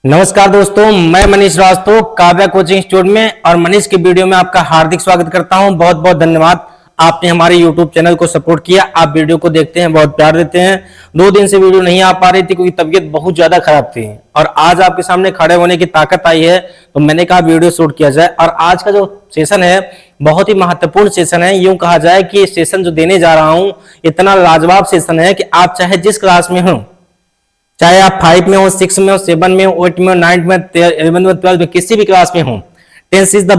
नमस्कार दोस्तों, मैं मनीष श्रीवास्तव काव्या कोचिंग इंस्टीट्यूट में और मनीष की वीडियो में आपका हार्दिक स्वागत करता हूं। बहुत बहुत धन्यवाद, आपने हमारे YouTube चैनल को सपोर्ट किया। आप वीडियो को देखते हैं, बहुत प्यार देते हैं। 2 दिन से वीडियो नहीं आ पा रही थी क्योंकि तबीयत बहुत ज्यादा खराब थी और आज आपके सामने खड़े होने की ताकत आई है, तो मैंने कहा वीडियो शूट किया जाए। और आज का जो सेशन है बहुत ही महत्वपूर्ण सेशन है। यूं कहा जाए कि ये सेशन जो देने जा रहा हूं इतना लाजवाब सेशन है कि आप चाहे जिस क्लास में हो, चाहे आप 5 में हो, 6 में हो, 7 में हो, 8 में हो, 9 में, 11 में, 12 में, किसी भी क्लास में हो, tense is the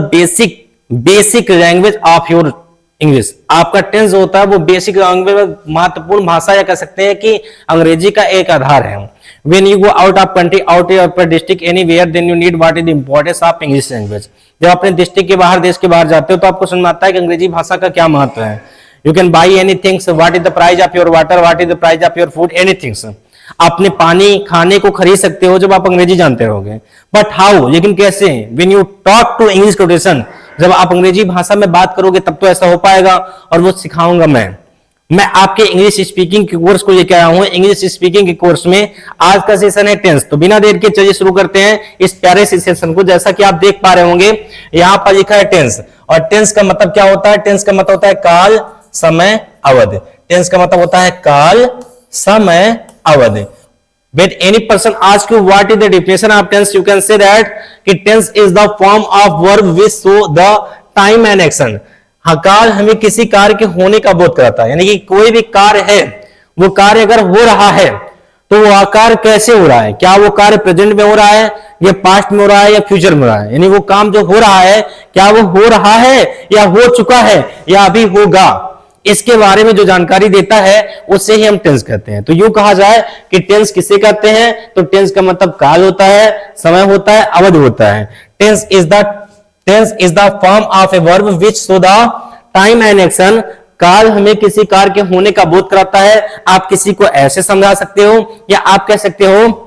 basic language of your English. आपका टेंस होता है वो बेसिक लैंग्वेज, महत्वपूर्ण भाषा या कह सकते हैं कि अंग्रेजी का एक आधार है। When you go out of country, out of district, anywhere, then you need what is the importance of English language। जब अपने डिस्ट्रिक्ट के बाहर, देश के बाहर जाते हो तो आपको समझ में आता है कि अंग्रेजी भाषा का क्या महत्व है। You can buy anything, what is the price of your water, what is the price of your food, anything। अपने पानी खाने को खरीद सकते हो जब आप अंग्रेजी जानते रहोगे। बट हाउ, लेकिन कैसे? When you talk to English quotation, जब आप अंग्रेजी भाषा में बात करोगे तब तो ऐसा हो पाएगा, और वो सिखाऊंगा मैं आपके इंग्लिश स्पीकिंग के कोर्स को लेकर आया हूं। इंग्लिश स्पीकिंग के कोर्स में आज का सेशन है टेंस। तो बिना देर के चलिए शुरू करते हैं इस प्यारे से सेशन को। जैसा कि आप देख पा रहे होंगे यहाँ पर लिखा है टेंस, और टेंस का मतलब क्या होता है? टेंस का मतलब होता है काल, समय, अवधि। टेंस का मतलब होता है काल, समय, अवधि। When any person asks you what is the definition of tense, you can say that कि tense is the form of verb which show the time and action। हाँ, काल हमें किसी कार्य के होने का बोध कराता है, यानी कि कोई भी कार्य है, वो कार्य अगर हो रहा है तो वो कार्य कैसे हो रहा है, क्या वो कार्य प्रेजेंट में हो रहा है या पास्ट में हो रहा है या फ्यूचर में हो रहा है। यानी वो काम जो हो रहा है क्या वो हो रहा है या हो चुका है या अभी होगा, इसके बारे में जो जानकारी देता है उससे ही हम टेंस कहते हैं। तो यूं कहा जाए कि टेंस किसे कहते हैं, तो टेंस का मतलब काल होता है, समय होता है, अवधि होता है। Tense is the form of a verb which show the time and action. काल हमें किसी कार्य के होने का बोध कराता है। आप किसी को ऐसे समझा सकते हो या आप कह सकते हो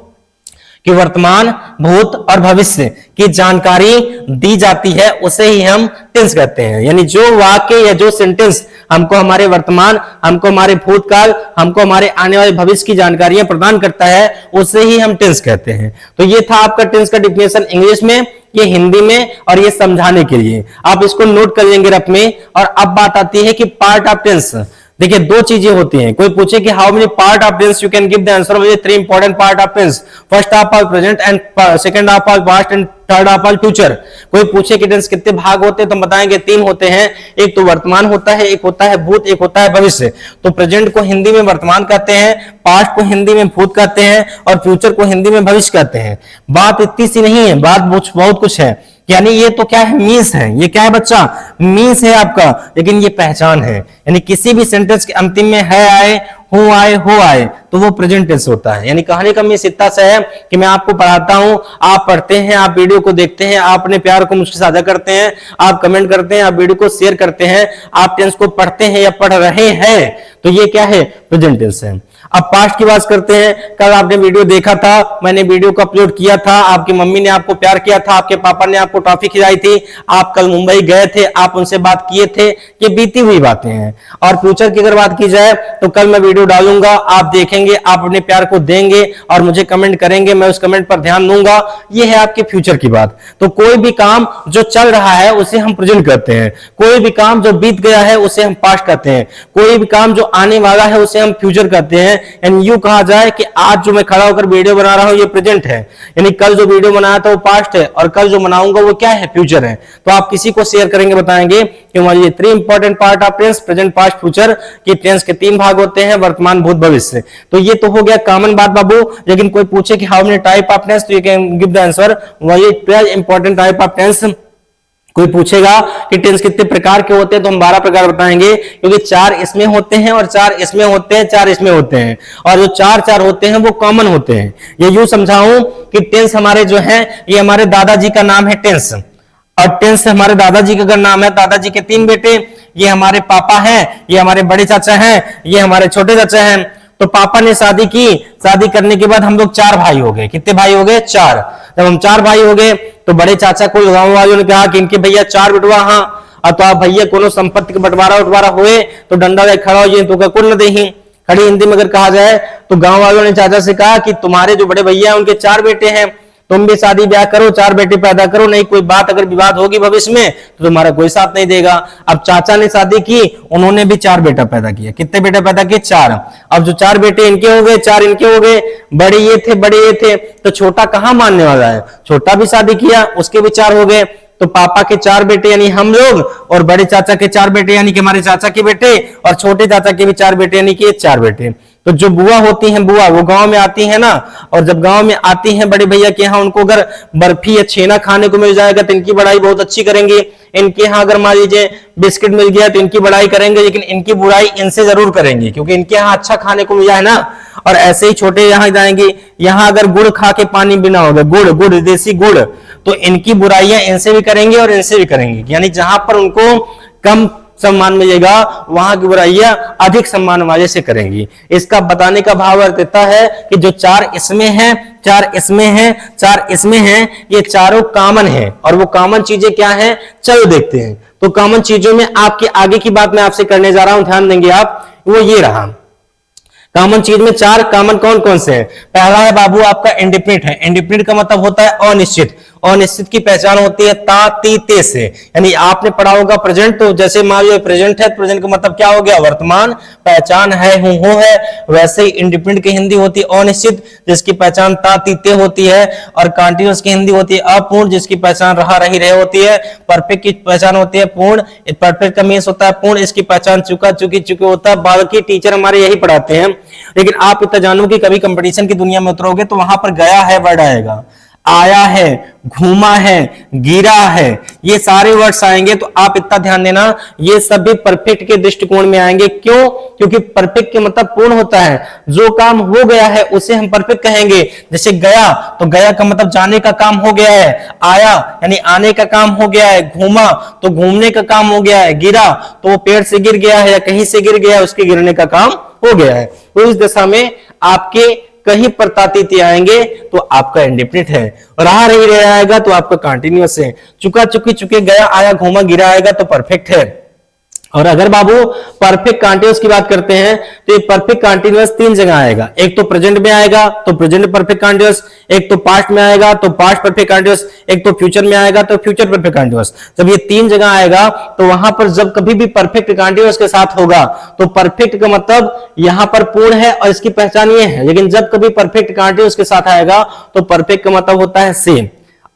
कि वर्तमान, भूत और भविष्य की जानकारी दी जाती है, उसे ही हम टेंस कहते हैं। यानी जो वाक्य या जो सेंटेंस हमको हमारे वर्तमान, हमको हमारे भूतकाल, हमको हमारे आने वाले भविष्य की जानकारियां प्रदान करता है, उसे ही हम टेंस कहते हैं। तो ये था आपका टेंस का डिफिनेशन इंग्लिश में, ये हिंदी में, और ये समझाने के लिए आप इसको नोट कर लेंगे रफ में। और अब बात आती है कि पार्ट ऑफ टेंस। देखिए 2 चीजें होती हैं। कोई पूछे कि how many part of tense, you can give the answer with 3 important part of tense. First of all present and second of all past and third of all future. कोई पूछे कि टेंस कितने भाग होते हैं तो हम बताएंगे 3 होते हैं। एक तो वर्तमान होता है, एक होता है भूत, एक होता है भविष्य। तो प्रेजेंट को हिंदी में वर्तमान कहते हैं, पास्ट को हिंदी में भूत कहते हैं और फ्यूचर को हिंदी में भविष्य कहते हैं। बात इतनी सी नहीं है, बात बहुत कुछ है। यानी ये तो क्या है, मीन्स है। ये क्या है बच्चा? मीन्स है आपका, लेकिन ये पहचान है। यानी किसी भी सेंटेंस के अंतिम में है आए, हो आए, हो आए, तो वो प्रेजेंट टेंस होता है। यानी कहने का मीन्स इतना सा है कि मैं आपको पढ़ाता हूं, आप पढ़ते हैं, आप वीडियो को देखते हैं, आप अपने प्यार को मुझसे साझा करते हैं, आप कमेंट करते हैं, आप वीडियो को शेयर करते हैं, आप टेंस को पढ़ते हैं या पढ़ रहे हैं, तो ये क्या है? प्रेजेंट टेंस है। अब पास्ट की बात करते हैं। कल आपने वीडियो देखा था, मैंने वीडियो को अपलोड किया था, आपकी मम्मी ने आपको प्यार किया था, आपके पापा ने आपको टॉफी खिलाई थी, आप कल मुंबई गए थे, आप उनसे बात किए थे, ये बीती हुई बातें हैं। और फ्यूचर की अगर बात की जाए तो कल मैं वीडियो डालूंगा, आप देखेंगे, आप अपने प्यार को देंगे और मुझे कमेंट करेंगे, मैं उस कमेंट पर ध्यान दूंगा। ये है आपके फ्यूचर की बात। तो कोई भी काम जो चल रहा है उसे हम प्रेजेंट कहते हैं, कोई भी काम जो बीत गया है उसे हम पास्ट कहते हैं, कोई भी काम जो आने वाला है उसे हम फ्यूचर कहते हैं। यानी यूं कहा जाए कि आज जो मैं खड़ा होकर वीडियो बना रहा हूं ये प्रेजेंट है, यानी कल जो वीडियो बनाया था वो पास्ट है, और कल जो बनाऊंगा वो क्या है? फ्यूचर है। तो आप किसी को शेयर करेंगे, बताएंगे कि हमारे ये 3 important part of tense, present, past, future की टेंस के 3 भाग होते हैं, वर्तमान, भूत, भविष्य। तो ये तो हो गया कॉमन बात बाबू। लेकिन कोई पूछे कि how many type of tense, तो you can give the answer वही 12 इंपॉर्टेंट टाइप ऑफ टेंस। कोई पूछेगा कि टेंस कितने प्रकार के होते हैं, तो हम 12 प्रकार बताएंगे, क्योंकि 4 इसमें होते हैं और 4 इसमें होते हैं, 4 इसमें होते हैं, और जो 4 होते हैं वो कॉमन होते हैं। ये यूं समझाऊं कि टेंस हमारे जो है, ये हमारे दादाजी का नाम है टेंस, और टेंस हमारे दादाजी का अगर नाम है, दादाजी के 3 बेटे, ये हमारे पापा हैं, ये हमारे बड़े चाचा हैं, ये हमारे छोटे चाचा हैं। तो पापा ने शादी की, शादी करने के बाद हम लोग 4 भाई हो गए। कितने भाई हो गए? 4। जब हम 4 भाई हो गए तो बड़े चाचा को गांव वालों ने कहा कि इनके भैया 4 बेटवा, हाँ, तो आप भैया कोनो संपत्ति का बंटवारा हुए तो डंडा ले खड़ा हो जाए तो कुल न दे। खड़ी हिंदी में अगर कहा जाए तो गांव वालों ने चाचा से कहा कि तुम्हारे जो बड़े भैया हैं उनके 4 बेटे हैं, तुम भी शादी ब्याह करो, 4 बेटे पैदा करो, नहीं कोई बात अगर विवाद होगी भविष्य में तो तुम्हारा कोई साथ नहीं देगा। अब चाचा ने शादी की, उन्होंने भी 4 बेटा पैदा किया। कितने बेटे पैदा किए? 4। अब जो 4 बेटे इनके हो गए, 4 इनके हो गए, बड़े ये थे, तो छोटा कहां मानने वाला है? छोटा भी शादी किया, उसके भी 4 हो गए। तो पापा के 4 बेटे यानी हम लोग, और बड़े चाचा के 4 बेटे यानी कि हमारे चाचा के बेटे, और छोटे चाचा के भी 4 बेटे यानी कि 4 बेटे। तो जो बुआ होती हैं, बुआ वो गांव में आती है ना, और जब गांव में आती हैं बड़े भैया के यहाँ, उनको अगर बर्फी या छेना खाने को मिल जाएगा तो इनकी बड़ाई बहुत अच्छी करेंगे। इनके यहाँ अगर मान लीजिए बिस्किट मिल गया तो इनकी बड़ाई करेंगे, लेकिन इनकी बुराई इनसे जरूर करेंगे, क्योंकि इनके यहाँ अच्छा खाने को मिला है ना। और ऐसे ही छोटे यहाँ जाएंगे, यहाँ अगर गुड़ खा के पानी बिना होगा, गुड़ देसी गुड़, तो इनकी बुराइयां इनसे भी करेंगे और इनसे भी करेंगे। यानी जहां पर उनको कम सम्मान मिलेगा वहां की बुराइयां अधिक सम्मान वाले से करेंगी। इसका बताने का भाव अर्थ देता है कि जो 4 इसमें हैं, 4 इसमें हैं, 4 इसमें हैं, ये चारों कॉमन है। और वो कॉमन चीजें क्या हैं, चलो देखते हैं। तो कॉमन चीजों में आपकी आगे की बात मैं आपसे करने जा रहा हूं, ध्यान देंगे आप, वो ये रहा। कॉमन चीज में 4 कॉमन कौन कौन से हैं? पहला है बाबू आपका इंडिपेंडेंट है। इंडिपेंडेंट का मतलब होता है अनिश्चित। अनिश्चित की पहचान होती है ता ती ते से। यानी आपने पढ़ा होगा प्रेजेंट, तो जैसे मान लो प्रेजेंट है, प्रेजेंट का मतलब क्या हो गया? वर्तमान। पहचान है, हूं है। वैसे ही इंडिपेंडेंट की हिंदी होती है अनिश्चित, जिसकी पहचान ता ती ते होती है। और कॉन्टिन्यूअस की हिंदी होती है अपूर्ण, जिसकी पहचान रहा रही रहे होती है। परफेक्ट की पहचान होती है पूर्ण। परफेक्ट का मीन्स होता है पूर्ण, इसकी पहचान चुका चुकी चुके होता है। बाकी टीचर हमारे यही पढ़ाते हैं। लेकिन आप इतना जानो कि कभी कंपटीशन की दुनिया में उतरोगे तो वहां पर गया है वर्ड आएगा, आया है, घूमा है, गिरा है, ये सारे वर्ड्स आएंगे। तो आप इतना ध्यान देना, ये सभी परफेक्ट के दृष्टिकोण में आएंगे। क्यों? क्योंकि परफेक्ट के मतलब पूर्ण होता है। जो काम हो गया है उसे हम परफेक्ट कहेंगे। जैसे गया, तो गया का मतलब जाने का काम हो गया है। आया यानी आने का काम हो गया है। घूमा तो घूमने का काम हो गया है। गिरा तो वो पेड़ से गिर गया है या कहीं से गिर गया है, उसके गिरने का काम हो गया है। तो इस दशा में आपके कहीं पर तातीते आएंगे तो आपका इंडिपेंडेंट है, और रहा रही रह आएगा तो आपका कंटिन्यूअस है। चुका चुकी चुके, गया आया घूमा गिरा आएगा तो परफेक्ट है। और अगर बाबू परफेक्ट कंटीन्यूअस की बात करते हैं तो ये परफेक्ट कंटीन्यूअस 3 जगह आएगा। एक तो प्रेजेंट में आएगा तो प्रेजेंट परफेक्ट कंटीन्यूअस, एक तो पास्ट में आएगा तो पास्ट परफेक्ट कंटीन्यूअस, एक तो फ्यूचर में आएगा तो फ्यूचर परफेक्ट कंटीन्यूअस। जब ये 3 जगह आएगा तो वहां पर जब कभी भी परफेक्ट कंटीन्यूअस के साथ होगा तो परफेक्ट का मतलब यहां पर पूर्ण है और इसकी पहचान ये है। लेकिन जब कभी परफेक्ट कंटीन्यूअस के साथ आएगा तो परफेक्ट का मतलब होता है सेम,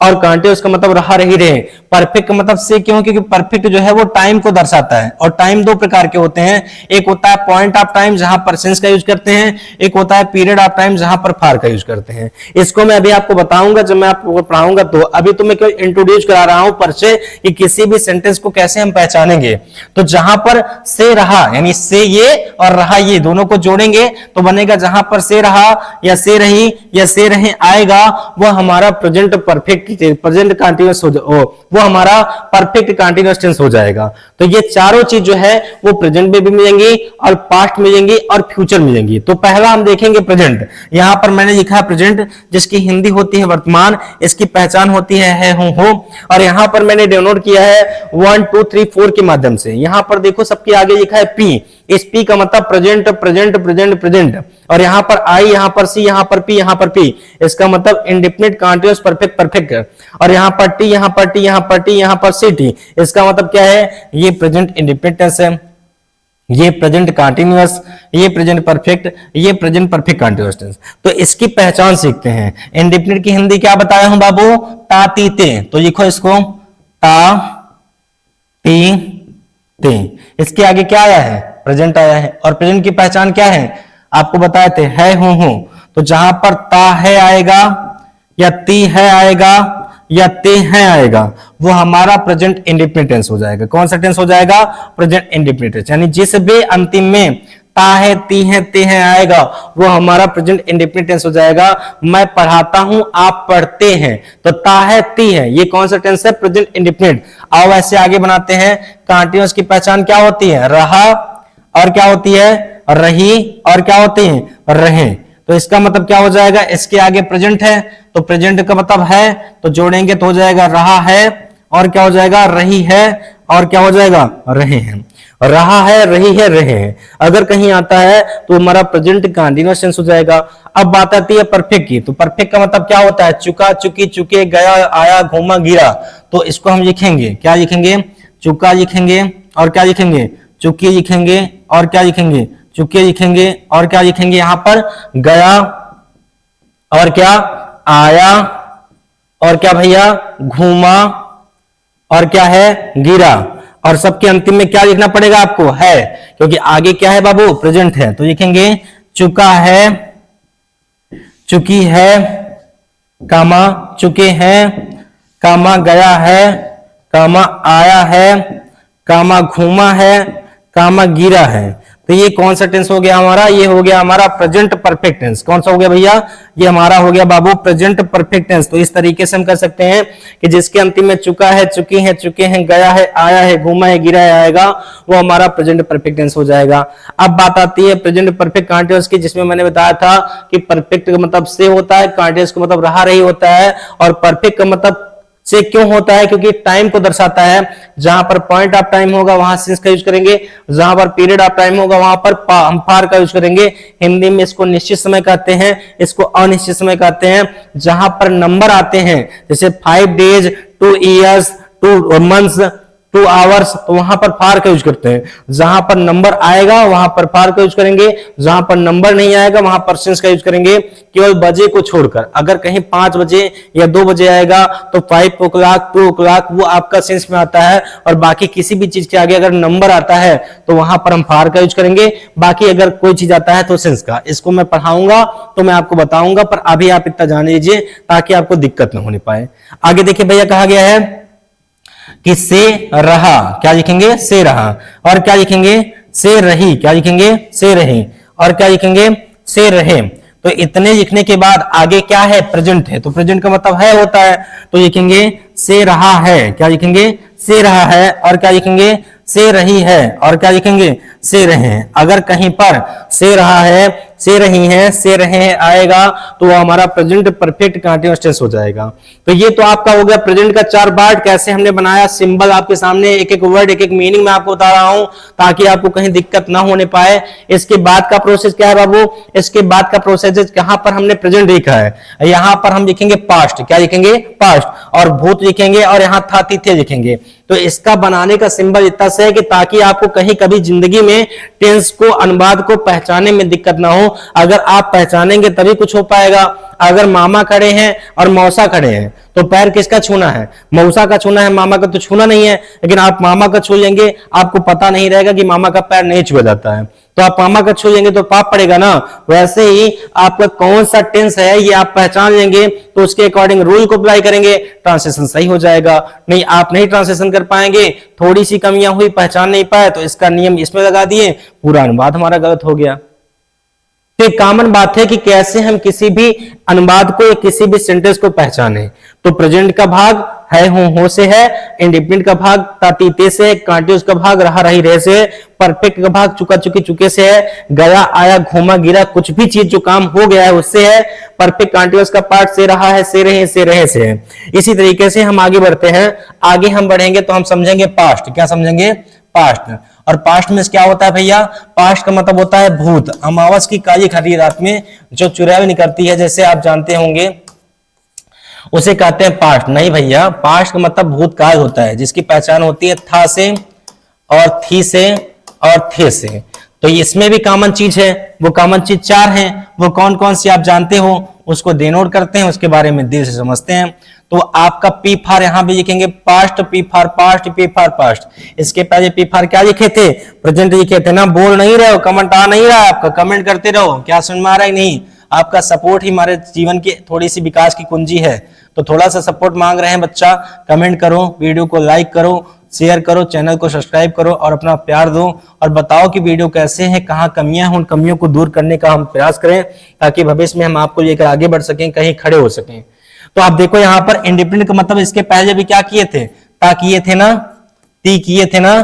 और कंटीन्यूअस का मतलब रहा रही रहे। परफेक्ट का मतलब से क्यों? क्योंकि परफेक्ट जो है वो टाइम को दर्शाता है, और टाइम 2 प्रकार के होते हैं। एक होता है पॉइंट ऑफ टाइम जहां पर सिंस का यूज करते हैं, एक होता है पीरियड ऑफ टाइम जहां पर फार का यूज करते हैं। इसको मैं अभी आपको बताऊंगा जब मैं आपको पढ़ाऊंगा। तो अभी तो मैं केवल इंट्रोड्यूस करा रहा हूं परिचय कि किसी भी सेंटेंस को कैसे हम पहचानेंगे। तो जहां पर से रहा यानी से ये और रहा ये दोनों को जोड़ेंगे तो बनेगा, जहां पर से रहा या से रही या से रहे आएगा वो हमारा प्रेजेंट परफेक्ट प्रेजेंट कंटीन्यूअस वो हमारा परफेक्ट कंटीन्यूअस टेंस हो जाएगा। तो ये चारों चीज जो है वो प्रेजेंट में भी मिलेंगी और पास्ट मिलेंगी और फ्यूचर मिलेंगी। तो पहला हम देखेंगे प्रेजेंट। यहां पर मैंने लिखा है प्रेजेंट, जिसकी हिंदी होती है वर्तमान, इसकी पहचान होती है हूं हो। और यहां पर मैंने डिनोट किया है 1 2 3 4 के माध्यम से। यहां पर देखो सबके आगे लिखा है पी। इस पी का मतलब प्रेजेंट प्रेजेंट प्रेजेंट प्रेजेंट। और यहां पर आई, यहां पर सी, यहां पर पी, यहां पर पी, इसका मतलब इंडिपेंडेंट कंटीन्यूअस परफेक्ट परफेक्ट। और यहां पर टी, यहां पर टी, यहां पर टी, यहां पर सी टी, इसका मतलब क्या है? ये प्रेजेंट इंडिपेंडेंस है, ये प्रेजेंट कंटीन्यूअस, ये प्रेजेंट परफेक्ट, ये प्रेजेंट परफेक्ट कंटीन्यूअस टेंस। तो इसकी पहचान सीखते हैं। इंडिपेंडेंट की हिंदी क्या बताया हूं बाबू? ता ती ते। तो लिखो इसको ता ती ते। इसके आगे क्या आया है? प्रेजेंट आया है। और प्रेजेंट की पहचान क्या है? आपको बताए थे है हूं। तो जहां पर ता है आएगा या ती है आएगा या ते है आएगा वो हमारा प्रेजेंट इंडिपेंडेंट टेंस हो जाएगा। कौन सा टेंस हो जाएगा? Present independent tense. यानी जिस भी अंतिम में ता है, ती है, ते है आएगा वो हमारा प्रेजेंट इंडिपेंडेंट टेंस हो जाएगा। मैं पढ़ाता हूं, आप पढ़ते हैं, तो ता है, ती है, ये कौन सा टेंस है? Present independent. आओ ऐसे आगे बनाते हैं। कंटीन्यूअस की पहचान क्या होती है? रहा, और क्या होती है? रही, और क्या होती है? रहे। तो इसका मतलब क्या हो जाएगा? इसके आगे प्रेजेंट है तो प्रेजेंट का मतलब है, तो जोड़ेंगे तो हो जाएगा रहा है, और क्या हो जाएगा? रही है, और क्या हो जाएगा? रहे हैं। रहा है, रही है, रहे हैं। अगर कहीं आता है तो हमारा प्रेजेंट कंटीन्यूअस टेंस हो जाएगा। अब बात आती है परफेक्ट की, तो परफेक्ट का मतलब क्या होता है? चुका, चुकी, चुके, गया, आया, घूमा, गिरा। तो इसको हम लिखेंगे, क्या लिखेंगे? चुका लिखेंगे और क्या लिखेंगे? चुकी लिखेंगे और क्या लिखेंगे? चुके लिखेंगे और क्या लिखेंगे? यहां पर गया और क्या? आया और क्या भैया? घूमा और क्या है? गिरा। और सबके अंतिम में क्या लिखना पड़ेगा आपको? है, क्योंकि आगे क्या है बाबू? प्रेजेंट है। तो लिखेंगे चुका है, चुकी है, कामा चुके हैं, कामा गया है, कामा आया है, कामा घूमा है, कामा गिरा है। तो ये कौन सा टेंस हो गया हमारा? ये हो गया हमारा प्रेजेंट परफेक्ट टेंस। कौन सा हो गया भैया? ये हमारा हो गया बाबू प्रेजेंट परफेक्ट टेंस। तो इस तरीके से हम कर सकते हैं कि जिसके अंतिम में चुका है, चुकी है, चुके हैं, गया है, आया है, घूमा है, गिरा है आएगा, वो हमारा प्रेजेंट परफेक्ट टेंस हो जाएगा। अब बात आती है प्रेजेंट परफेक्ट कंटीन्यूअस की, जिसमें मैंने बताया था कि परफेक्ट का मतलब से होता है, कंटीन्यूअस का मतलब रहा रही होता है, और परफेक्ट का मतलब से क्यों होता है? क्योंकि टाइम को दर्शाता है। जहां पर पॉइंट ऑफ टाइम होगा वहां सिंस का यूज करेंगे, जहां पर पीरियड ऑफ टाइम होगा वहां पर हम फार का यूज करेंगे। हिंदी में इसको निश्चित समय कहते हैं, इसको अनिश्चित समय कहते हैं। जहां पर नंबर आते हैं, जैसे 5 days, 2 years, 2 months, 2 hours, तो वहां पर फार का यूज करते हैं। जहां पर नंबर आएगा वहां पर फार का यूज करेंगे, जहां पर नंबर नहीं आएगा वहां पर सिंस का यूज करेंगे, केवल बजे को छोड़कर। अगर कहीं 5 बजे या 2 बजे आएगा तो 5 o'clock, 2 o'clock वो आपका सेंस में आता है। और बाकी किसी भी चीज के आगे अगर नंबर आता है तो वहां पर हम फार का यूज करेंगे। बाकी अगर कोई चीज आता है तो सेंस का। इसको मैं पढ़ाऊंगा तो मैं आपको बताऊंगा, पर अभी आप इतना जान लीजिए ताकि आपको दिक्कत न होने पाए। आगे देखिए भैया, कहा गया है कि से रहा, क्या लिखेंगे? से रहा। और क्या लिखेंगे? से रही। क्या लिखेंगे? से रही। और क्या लिखेंगे? से रहे। तो इतने लिखने के बाद आगे क्या है? प्रेजेंट है। तो प्रेजेंट का मतलब है होता है, तो लिखेंगे से रहा है। क्या लिखेंगे? से रहा है। और क्या लिखेंगे? से रही है। और क्या लिखेंगे? से रहे हैं। अगर कहीं पर से रहा है, से रही है, से रहे हैं आएगा तो वो हमारा प्रेजेंट परफेक्ट कंटीन्यूअस टेंस हो जाएगा। तो ये तो आपका हो गया प्रेजेंट का 4 पार्ट। कैसे हमने बनाया सिंबल आपके सामने, एक एक वर्ड, एक एक मीनिंग मैं आपको बता रहा हूं ताकि आपको कहीं दिक्कत ना होने पाए। इसके बाद का प्रोसेस क्या है बाबू? इसके बाद का प्रोसेस कहां पर हमने प्रेजेंट लिखा है, यहां पर हम लिखेंगे पास्ट। क्या लिखेंगे? पास्ट। और भूत लिखेंगे और यहां था तिथि लिखेंगे। तो इसका बनाने का सिंबल इतना से है कि ताकि आपको कहीं कभी जिंदगी में टेंस को, अनुवाद को पहचानने में दिक्कत ना हो। अगर आप पहचानेंगे तभी कुछ हो पाएगा। अगर मामा खड़े हैं और मौसा खड़े हैं तो पैर किसका छूना है? मौसा का छूना है, मामा का तो छूना नहीं है। लेकिन आप मामा का छू लेंगे, आपको पता नहीं रहेगा कि मामा का पैर नहीं छुआ जाता है, तो आप मामा का छू लेंगे तो पाप पड़ेगा ना। वैसे ही आपका कौन सा टेंस है ये आप पहचान लेंगे तो उसके अकॉर्डिंग रूल को अप्लाई करेंगे, ट्रांसलेशन सही हो जाएगा। नहीं, आप नहीं ट्रांसलेशन कर पाएंगे, थोड़ी सी कमियां हुई, पहचान नहीं पाए, तो इसका नियम इसमें लगा दिए, पूरा अनुवाद हमारा गलत हो गया। तो एक कॉमन बात है कि कैसे हम किसी भी अनुवाद को या किसी भी सेंटेंस को पहचाने। तो प्रेजेंट का भाग है, हूं, हो से है, इंडिपेंडेंट का भाग तातीते से, कंटीन्यूअस का भाग रहा, रही, रहे से, परफेक्ट का भाग चुका, चुकी, चुके से है, गया, आया, घूमा, गिरा, कुछ भी चीज जो काम हो गया है उससे है। परफेक्ट कंटीन्यूअस का पार्ट से रहा है, से रहे, से रहे से है। इसी तरीके से हम आगे बढ़ते हैं। आगे हम बढ़ेंगे तो हम समझेंगे पास्ट। क्या समझेंगे? पास्ट। और पास्ट में क्या होता है भैया? पास्ट का मतलब होता है भूत। अमावस की काली खड़ी रात में जो चुराई निकलती है, जैसे आप जानते होंगे, उसे कहते हैं पास्ट। नहीं भैया, पास्ट का मतलब भूतकाल होता है, जिसकी पहचान होती है था से और थी से और थे से। तो इसमें भी कॉमन चीज है, वो कॉमन चीज 4 हैं। वो कौन कौन सी आप जानते हो उसको डिनोट करते हैं, उसके बारे में देर से समझते हैं। तो आपका पी फार यहां भी लिखेंगे पास्ट, पी फार पास्ट, पी फार पास्ट। इसके पहले पी फार क्या लिखे थे? प्रेजेंट लिखे थे ना। बोल नहीं रहे हो, कमेंट आ नहीं रहा है आपका, कमेंट करते रहो। क्या समझ में आ रहा है? नहीं, आपका सपोर्ट ही हमारे जीवन की थोड़ी सी विकास की कुंजी है। तो थोड़ा सा सपोर्ट मांग रहे हैं बच्चा, कमेंट करो, वीडियो को लाइक करो, शेयर करो, चैनल को सब्सक्राइब करो और अपना प्यार दो। और बताओ कि वीडियो कैसे है, कहाँ कमियां हैं, उन कमियों को दूर करने का हम प्रयास करें ताकि भविष्य में हम आपको लेकर आगे बढ़ सकें, कहीं खड़े हो सकें। तो आप देखो यहाँ पर इंडिपेंडेंट का मतलब इसके पहले भी क्या किए थे? ता किए थे ना, ती किए थे ना,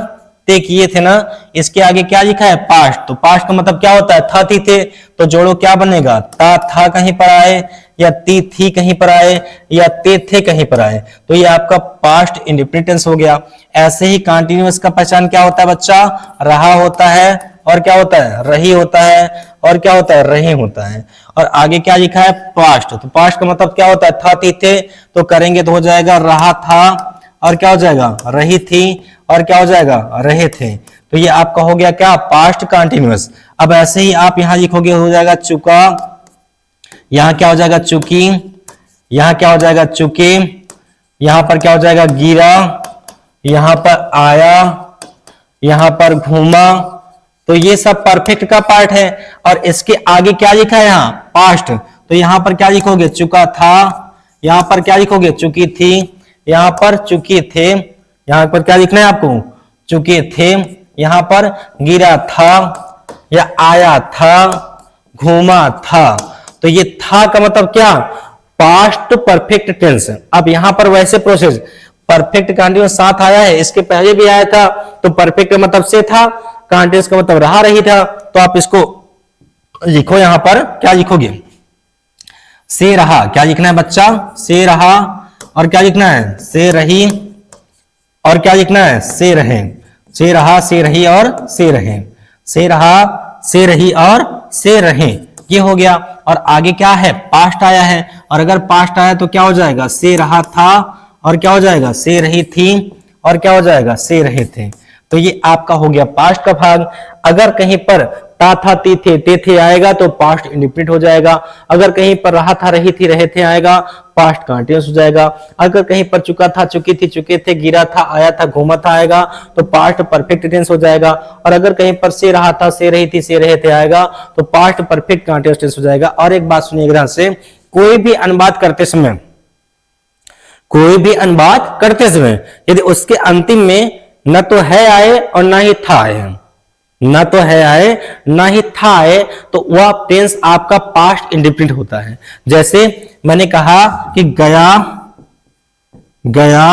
ते किए थे ना, इसके आगे क्या लिखा है पास्ट। तो पास्ट का मतलब क्या होता है था थी थे, तो जोड़ो क्या बनेगा ता था कहीं पर आए या ती थी कहीं पर आए या ते थे कहीं पर आए, तो ये आपका पास्ट इंडेफिनिट टेंस हो गया। ऐसे ही कंटीन्यूअस का पहचान क्या होता है बच्चा, रहा होता है और क्या होता है रही होता है और क्या होता है रही होता है। और आगे क्या लिखा है पास्ट, तो पास्ट का मतलब क्या होता है था थी थे, तो करेंगे तो हो जाएगा रहा था और क्या हो जाएगा रही थी और क्या हो जाएगा रहे थे। तो ये आपका हो गया क्या पास्ट कंटीन्यूअस। अब ऐसे ही आप यहां लिखोगे हो जाएगा चुका, यहां क्या हो जाएगा चुकी, यहां क्या हो जाएगा चुके, यहां पर क्या हो जाएगा गिरा, यहां पर आया, यहां पर घूमा। तो ये सब परफेक्ट का पार्ट है। और इसके आगे क्या लिखा है यहाँ पास्ट, तो यहां पर क्या लिखोगे चुका था, यहां पर क्या लिखोगे चुकी थी, यहां पर चुके थे, यहां पर क्या लिखना है आपको चुके थे, यहां पर गिरा था या आया था, घूमा था। तो ये था का मतलब क्या पास्ट परफेक्ट टेंस। अब यहां पर वैसे प्रोसेस परफेक्ट कंटीन्यूअस साथ आया है, इसके पहले भी आया था, तो परफेक्ट का मतलब से था, कंटीन्यूअस का मतलब रहा रही था। तो आप इसको लिखो, यहां पर क्या लिखोगे से रहा, क्या लिखना है बच्चा से रहा, और क्या लिखना है से रही, और क्या लिखना है से रहे, से रहा से रही और से रहे, से रहा से रही और से रहे, ये हो गया। और आगे क्या है पास्ट आया है, और अगर पास्ट आया तो क्या हो जाएगा से रहा था और क्या हो जाएगा से रही थी और क्या हो जाएगा से रहे थे। तो ये आपका हो गया पास्ट का भाग। अगर कहीं पर ता था ती थे ते थे आएगा तो पास्ट इंडेफिनिट हो जाएगा। अगर कहीं पर रहा था रही थी रहे थे आएगा पास्ट कंटीन्यूअस हो जाएगा। अगर कहीं पर चुका था चुकी थी चुके थे गिरा था आया था घूमा था आएगा तो पास्ट परफेक्ट टेंस हो जाएगा। और अगर कहीं पर से रहा था से रही थी से रहे थे आएगा तो पास्ट परफेक्ट कंटीन्यूअस टेंस हो जाएगा। और एक बात सुनिए ध्यान से, कोई भी अनुवाद करते समय, कोई भी अनुवाद करते समय यदि उसके अंतिम में न तो है आए और ना ही था आए, ना तो है आए ना ही था आए, तो वह टेंस आपका पास्ट इंडेफिनिट होता है। जैसे मैंने कहा कि गया गया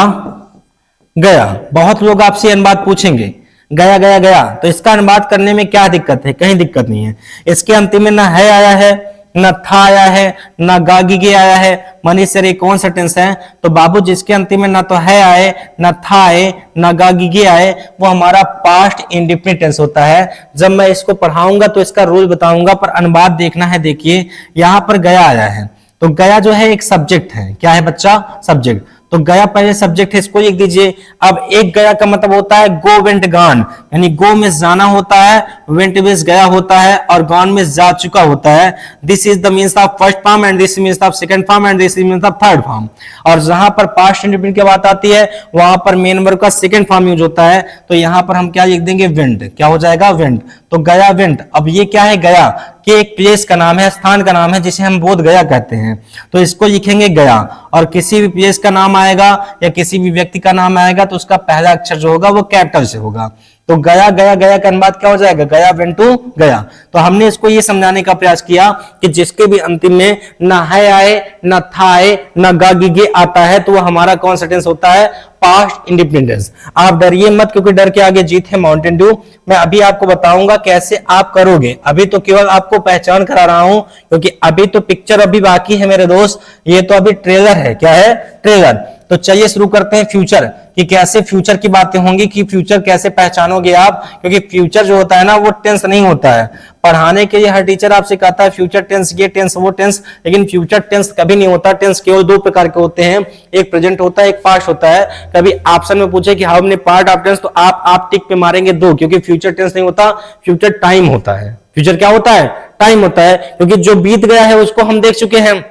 गया, बहुत लोग आपसे अनुवाद पूछेंगे गया गया गया, तो इसका अनुवाद करने में क्या दिक्कत है, कहीं दिक्कत नहीं है। इसके अंतिम में ना है आया है ना था आया है ना गागिगे आया है। मनीष सर ये कौन सा टेंस है, तो बाबू जिसके अंतिम में ना तो है आए ना था आए ना गागिगे आए वो हमारा पास्ट इंडेफिनिट टेंस होता है। जब मैं इसको पढ़ाऊंगा तो इसका रूल बताऊंगा, पर अनुवाद देखना है। देखिए यहां पर गया आया है, तो गया जो है एक सब्जेक्ट है, क्या है बच्चा सब्जेक्ट, तो गया पहले सब्जेक्ट है, इसको लिख दीजिए। अब एक गया का मतलब होता है गो वेंट गॉन, यानी गो में जाना होता है, वेंट में गया होता है और गॉन में जा चुका होता है। This is the means of first form and this means of second form and this means of third form. और जहां पर पास्ट इंडेफिनिट की बात आती है वहां पर मेन वर्ब का सेकंड फॉर्म यूज होता है, तो यहां पर हम क्या लिख देंगे वेंट, क्या हो जाएगा वेंट। तो गया वेंट, अब ये क्या है गया कि एक प्लेस का नाम है, स्थान का नाम है जिसे हम बोध गया कहते हैं, तो इसको लिखेंगे गया। और किसी भी प्लेस का नाम आएगा या किसी भी व्यक्ति का नाम आएगा तो उसका पहला अक्षर जो होगा वो कैपिटल से होगा। तो गया गया गया का अनुवाद क्या हो जाएगा गया वेंट टू गया। तो हमने इसको ये समझाने का प्रयास किया कि जिसके भी अंतिम में ना है आए ना था आए ना गागिगे आता है तो वो हमारा कौन सा टेंस होता है पास्ट इंडिपेंडेंस। आप डरिए मत, क्योंकि डर के आगे जीत है माउंटेन ड्यू। मैं अभी आपको बताऊंगा कैसे आप करोगे, अभी तो केवल आपको पहचान करा रहा हूं, क्योंकि अभी तो पिक्चर अभी बाकी है मेरे दोस्त, ये तो अभी ट्रेलर है। क्या है ट्रेलर। तो चलिए शुरू करते हैं फ्यूचर, कि कैसे फ्यूचर की बातें होंगी, कि फ्यूचर कैसे पहचानोगे आप, क्योंकि फ्यूचर जो होता है ना वो टेंस नहीं होता है। पढ़ाने के लिए हर टीचर आपसे कहता है फ्यूचर टेंस ये टेंस वो टेंस, लेकिन फ्यूचर टेंस कभी नहीं होता। टेंस केवल दो प्रकार के होते हैं, एक प्रेजेंट होता है एक पास्ट होता है। कभी ऑप्शन में पूछे कि how many part of tense, तो आप टिक पे मारेंगे दो, क्योंकि फ्यूचर टेंस नहीं होता, फ्यूचर टाइम होता है। फ्यूचर क्या होता है टाइम होता है, क्योंकि जो बीत गया है उसको हम देख चुके हैं,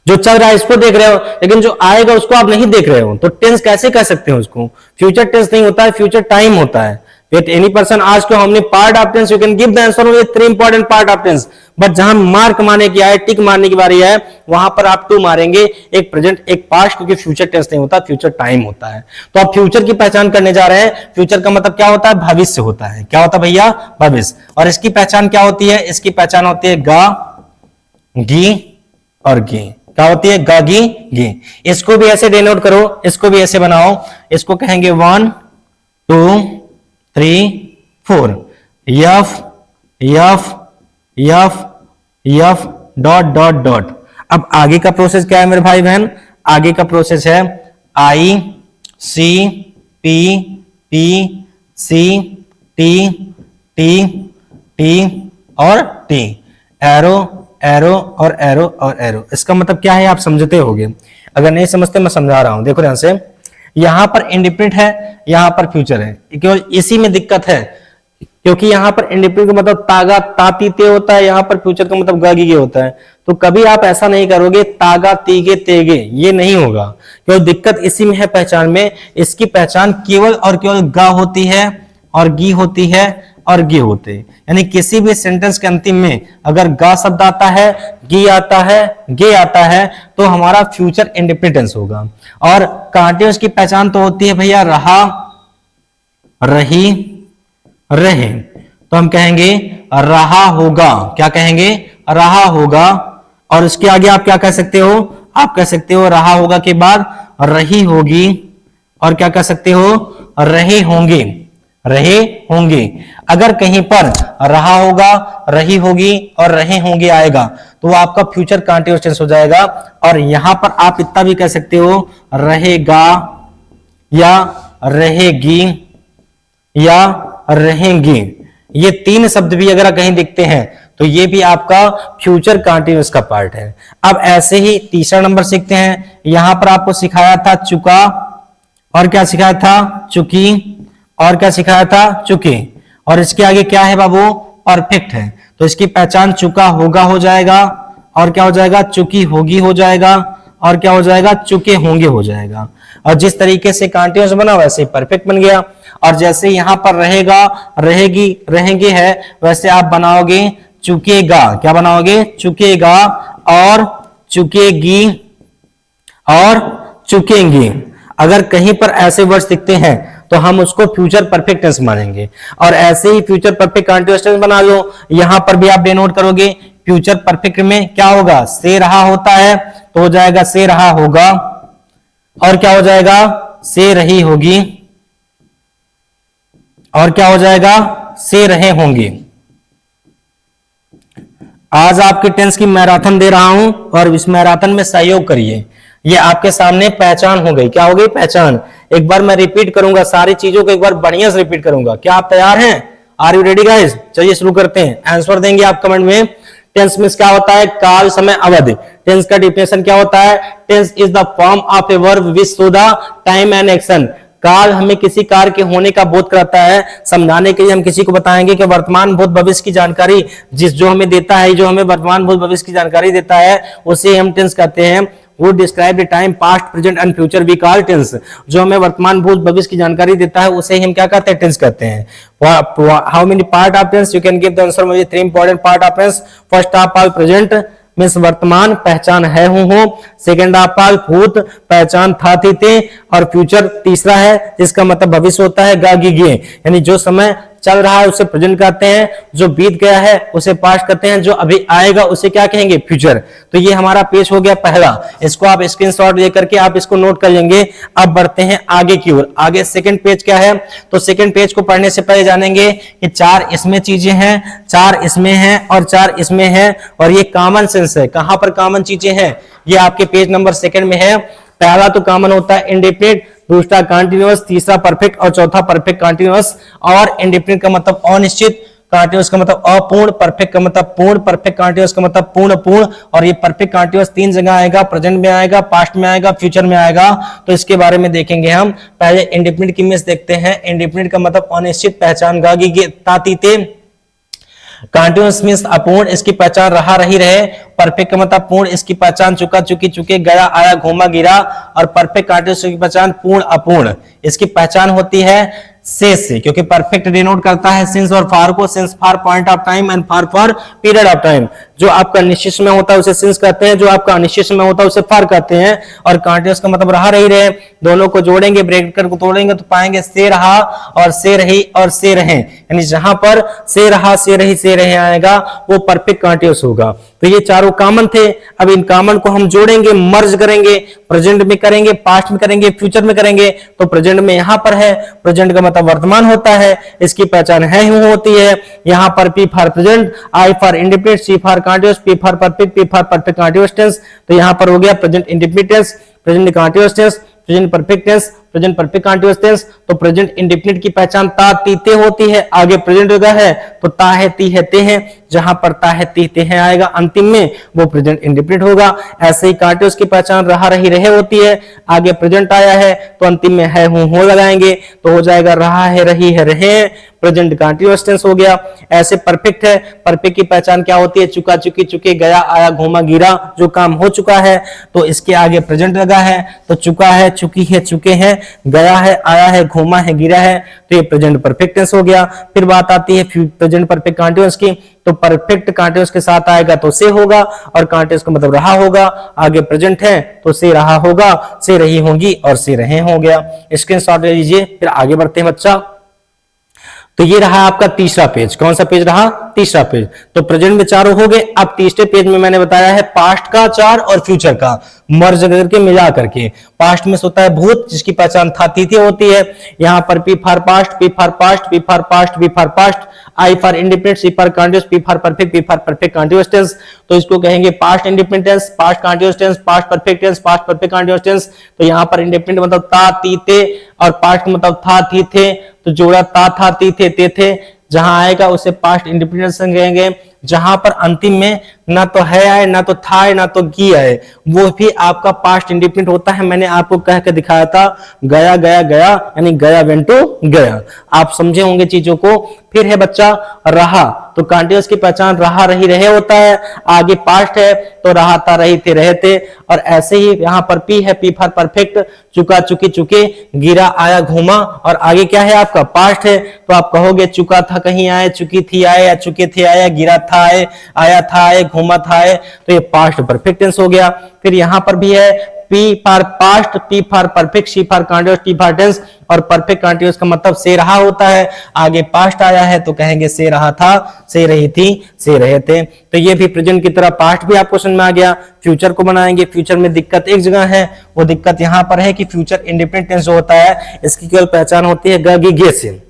जो चल रहा है इसको देख रहे हो, लेकिन जो आएगा उसको आप नहीं देख रहे हो, तो टेंस कैसे कह सकते हैं उसको। फ्यूचर टेंस नहीं होता है, फ्यूचर टाइम होता है। If any person asks you how many part of tense, you can give the answer only 3 important part of tense. But जहां मार्क मारने की आए, टिक मारने की बारी है, वहां पर आप 2 मारेंगे, एक प्रेजेंट एक पास्ट, क्योंकि फ्यूचर टेंस नहीं होता, फ्यूचर टाइम होता है। तो आप फ्यूचर की पहचान करने जा रहे हैं। फ्यूचर का मतलब क्या होता है भविष्य होता है। क्या होता है भैया भविष्य। और इसकी पहचान क्या होती है, इसकी पहचान होती है गा गी और गी। क्या होती है गा गी गी। इसको भी ऐसे डिनोट करो, इसको भी ऐसे बनाओ, इसको कहेंगे 1 2 3 4 F F F F dot dot dot. अब आगे का प्रोसेस क्या है मेरे भाई बहन? आगे का प्रोसेस है I C P P C T T T और टी, एरो एरो और एरो और एरो। इसका मतलब क्या है आप समझते होगे, अगर नहीं समझते मैं समझा रहा हूं। देखो ध्यान से, यहां पर इंडिपेंडेंट है, यहां पर फ्यूचर है, केवल इसी में दिक्कत है, क्योंकि यहां पर इंडिपेंडेंट का मतलब तागा तातीते होता है, यहां पर फ्यूचर का मतलब गागीगे होता है। तो कभी आप ऐसा नहीं करोगे तागा तीगे तेगे, ये नहीं होगा, क्योंकि दिक्कत इसी में है पहचान में। इसकी पहचान केवल और केवल गा होती है और गी होती है और गे होते हैं। यानी किसी भी सेंटेंस के अंतिम में अगर गा शब्द आता है, गी आता है, गे आता है, तो हमारा फ्यूचर इंडिपेंडेंस होगा। और कंटीन्यूअस की पहचान तो होती है भैया रहा, रही, रहे। तो हम कहेंगे रहा होगा, क्या कहेंगे? रहा होगा। और उसके आगे आप क्या कह सकते हो? आप कह सकते हो रहा होगा के बाद रही होगी, और क्या कह सकते हो? रहे होंगे, रहे होंगे। अगर कहीं पर रहा होगा, रही होगी और रहे होंगे आएगा तो वो आपका फ्यूचर कंटीन्यूअस टेंस हो जाएगा। और यहां पर आप इतना भी कह सकते हो रहेगा या रहेगी या रहेंगे। ये तीन शब्द भी अगर कहीं दिखते हैं तो ये भी आपका फ्यूचर कंटीन्यूअस का पार्ट है। अब ऐसे ही तीसरा नंबर सीखते हैं। यहां पर आपको सिखाया था चुका, और क्या सिखाया था? चुकी, और क्या सिखाया था? चुके। और इसके आगे क्या है बाबू? परफेक्ट है। तो इसकी पहचान चुका होगा हो जाएगा, और क्या हो जाएगा? चुकी होगी हो जाएगा, और क्या हो जाएगा? चुके होंगे हो जाएगा। और जिस तरीके से कंटीन्यूअस बना वैसे परफेक्ट बन गया। और जैसे यहां पर रहेगा, रहेगी, रहेंगे है, वैसे आप बनाओगे चुकेगा। क्या बनाओगे? चुकेगा और चुकेगी और चुकेंगे। अगर कहीं पर ऐसे वर्ड्स दिखते हैं तो हम उसको फ्यूचर परफेक्ट टेंस मानेंगे। और ऐसे ही फ्यूचर परफेक्ट कंटीन्यूअस टेंस बना लो। यहां पर भी आप डिनोट करोगे फ्यूचर परफेक्ट में क्या होगा? से रहा होता है तो हो जाएगा से रहा होगा, और क्या हो जाएगा? से रही होगी, और क्या हो जाएगा? से रहे होंगे। आज आपके टेंस की मैराथन दे रहा हूं और इस मैराथन में सहयोग करिए। ये आपके सामने पहचान हो गई। क्या हो गई? पहचान। एक बार मैं रिपीट करूंगा सारी चीजों को, एक बार बढ़िया से रिपीट करूंगा। क्या आप तैयार हैं? Are you ready guys? चलिए शुरू करते हैं। आंसर देंगे आप कमेंट में। टेंस मींस क्या होता है? काल, समय, अवधि। टेंस का डिफिनेशन क्या होता है? Tense is the form of a verb which show the time and action. काल हमें किसी कार्य के होने का बोध कराता है। समझाने के लिए हम किसी को बताएंगे कि वर्तमान भूत भविष्य की जानकारी जो हमें देता है, जो हमें वर्तमान भूत भविष्य की जानकारी देता है, उसे हम टेंस कहते हैं। वो describe the time past, present and future we call tense. जो हमें वर्तमान भूत भविष्य की जानकारी देता है उसे हम क्या कहते हैं? टेंस कहते हैं। How many part of tense? You can give the answer with 3 important part of tense. First of all present means वर्तमान, पहचान है हूं। सेकंड ऑफ ऑल भूत, पहचान था थी थे। और फ्यूचर तीसरा है जिसका मतलब भविष्य होता है गा गी गे। यानी जो समय चल रहा है उसे प्रेजेंट कहते हैं, जो बीत गया है उसे पास्ट कहते हैं, जो अभी आएगा उसे क्या कहेंगे? फ्यूचर। तो ये हमारा पेज हो गया पहला। इसको आप स्क्रीनशॉट लेकर के आप इसको नोट कर लेंगे। अब बढ़ते हैं आगे की ओर। आगे सेकंड पेज क्या है? तो सेकंड पेज को पढ़ने से पहले जानेंगे कि 4 इसमें चीजें हैं, 4 इसमें हैं और 4 इसमें हैं, और ये कॉमन सेंस है। कहां पर कॉमन चीजें हैं? ये आपके पेज नंबर 2 में है। पहला तो कॉमन होता है इंडिपेंडेंट, दूसरा कंटीन्यूअस, तीसरा परफेक्ट और चौथा परफेक्ट कंटीन्यूअस। और इंडिपेंडेंट का मतलब अनिश्चित, कंटीन्यूअस का मतलब अपूर्ण, परफेक्ट का मतलब पूर्ण, परफेक्ट कंटीन्यूअस का मतलब पूर्ण पूर्ण। और ये परफेक्ट कंटीन्यूअस 3 जगह आएगा, प्रेजेंट में आएगा, पास्ट में आएगा, फ्यूचर में आएगा। तो इसके बारे में देखेंगे हम। पहले इंडिपेंडेंट की इमेज देखते हैं। इंडिपेंडेंट का मतलब अनिश्चित, पहचान गागी गे तातीते। कंटीन्यूअस मींस अपूर्ण, इसकी पहचान रहा रही रहे। परफेक्ट का मतलब पूर्ण, इसकी पहचान चुका चुकी चुके, गया आया घूमा गिरा। और परफेक्ट कंटीन्यूअस की पहचान पूर्ण अपूर्ण, इसकी पहचान होती है से, क्योंकि परफेक्ट डिनोट करता है सिंस और फार को। Since for point of time and far for period of time. जो आपका निश्चित समय होता है उसे सिंस कहते हैं, जो आपका अनिश्चित समय होता है उसे फार कहते हैं। और कंटिन्यूअस का मतलब रहा रही रहे, दोनों को जोड़ेंगे, ब्रैकेट को तोड़ेंगे तो पाएंगे से रहा और से रही और से रहे, यानी जहां पर से रहा से रही से रहे आएगा वो परफेक्ट कंटिन्यूअस होगा। तो ये चारों कॉमन थे। अब इन कॉमन को हम जोड़ेंगे, मर्ज करेंगे, प्रेजेंट में करेंगे, पास्ट में करेंगे, फ्यूचर में करेंगे। तो प्रेजेंट में यहां पर है, प्रेजेंट का मतलब वर्तमान होता है, इसकी पहचान है हूं होती है। यहां पर P for present, I for independent, C for continuous, P for perfect, P for perfect continuous tense. तो यहां पर हो गया present indefinite tense, present continuous tense, present perfect tense, present perfect continuous tense. तो प्रेजेंट इंडेफिनिट की पहचान ता ती ते होती है, आगे प्रेजेंट होगा है तो ता है ती है ते है, जहां पर ता है ती ते है आएगा अंतिम में वो प्रेजेंट इंडेफिनिट होगा। ऐसे ही कंटीन्यूअस की पहचान रहा रही रहे होती है, आगे प्रेजेंट आया है तो अंतिम में है हूं हो लगाएंगे तो हो जाएगा रहा है रही है रहे, प्रेजेंट कंटीन्यूअस टेंस हो गया। ऐसे परफेक्ट है, परफेक्ट की पहचान क्या होती है, चुका चुकी चुके, गया आया घूमा गिरा, जो काम हो चुका है तो इसके आगे प्रेजेंट लगा है तो चुका है चुकी है चुके हैं, गया है आया है घूमा है गिरा है, तो ये प्रेजेंट परफेक्ट टेंस हो गया। फिर बात आती है प्रेजेंट परफेक्ट कंटीन्यूअस की, तो परफेक्ट कंटीन्यूअस के साथ आएगा तो से होगा और कंटीन्यूअस का मतलब रहा होगा, आगे प्रेजेंट है तो से रहा होगा, से रही होंगी और से रहे हो गया। स्क्रीनशॉट ले लीजिए, फिर आगे बढ़ते हैं बच्चा। तो ये रहा आपका तीसरा पेज, कौन सा पेज रहा, तीसरा पेज। तो प्रेजेंट में चारों हो गए। अब तीसरे पेज में मैंने बताया है पास्ट का चार और फ्यूचर का मर्ज करके मिला करके। पास्ट में होता है भूत जिसकी पहचान था तिथि होती है, यहां पर P for past, P for past, P for past, P for past, I for independent, C for continuous, P for perfect, P for perfect continuous tense. तो इसको कहेंगे past independent tense, past continuous tense, past perfect tense, past perfect continuous tense. तो यहां पर independent मतलब ता ती ते और पास्ट मतलब था थी थे, तो जोड़ा ता था ती थे ते थे, जहां आएगा उसे पास्ट इंडिपेंडेंट कहेंगे। जहां पर अंतिम में ना तो है आए, ना तो था आए, ना तो की आए, वो भी आपका पास्ट इंडिपेंडेंट होता है। मैंने आपको कह के दिखाया था, गया गया गया यानी गया वेंटो गया। आप समझे होंगे चीजों को। फिर है बच्चा रहा, तो कंटीन्यूअस की पहचान रहा रही रहे होता है, आगे पास्ट है तो रहा था रही थे रहे थे। और ऐसे ही यहाँ पर पी है, पी फॉर परफेक्ट, चुका चुकी चुके, गिरा आया घूमा, और आगे क्या है आपका पास्ट है तो आप कहोगे चुका था कहीं आए, चुकी थी आए, या चुके थे आया, गिरा था आए, आया था आए, घूमा था आए, तो ये पास्ट परफेक्ट टेंस हो गया। फिर यहां पर भी है P for past, P for perfect, C for continuous, T for tense. और परफेक्ट कंटीन्यूअस का मतलब से रहा होता है, आगे पास्ट आया है तो कहेंगे से रहा था, से रही थी, से रहे थे। तो ये भी प्रेजेंट की तरह पास्ट भी आपको समझ में आ गया। फ्यूचर को बनाएंगे, फ्यूचर में दिक्कत एक जगह है, वो दिक्कत यहां पर है कि फ्यूचर इंडिपेंडेंट टेंस जो होता है इसकी केवल पहचान होती है ग गी गे से।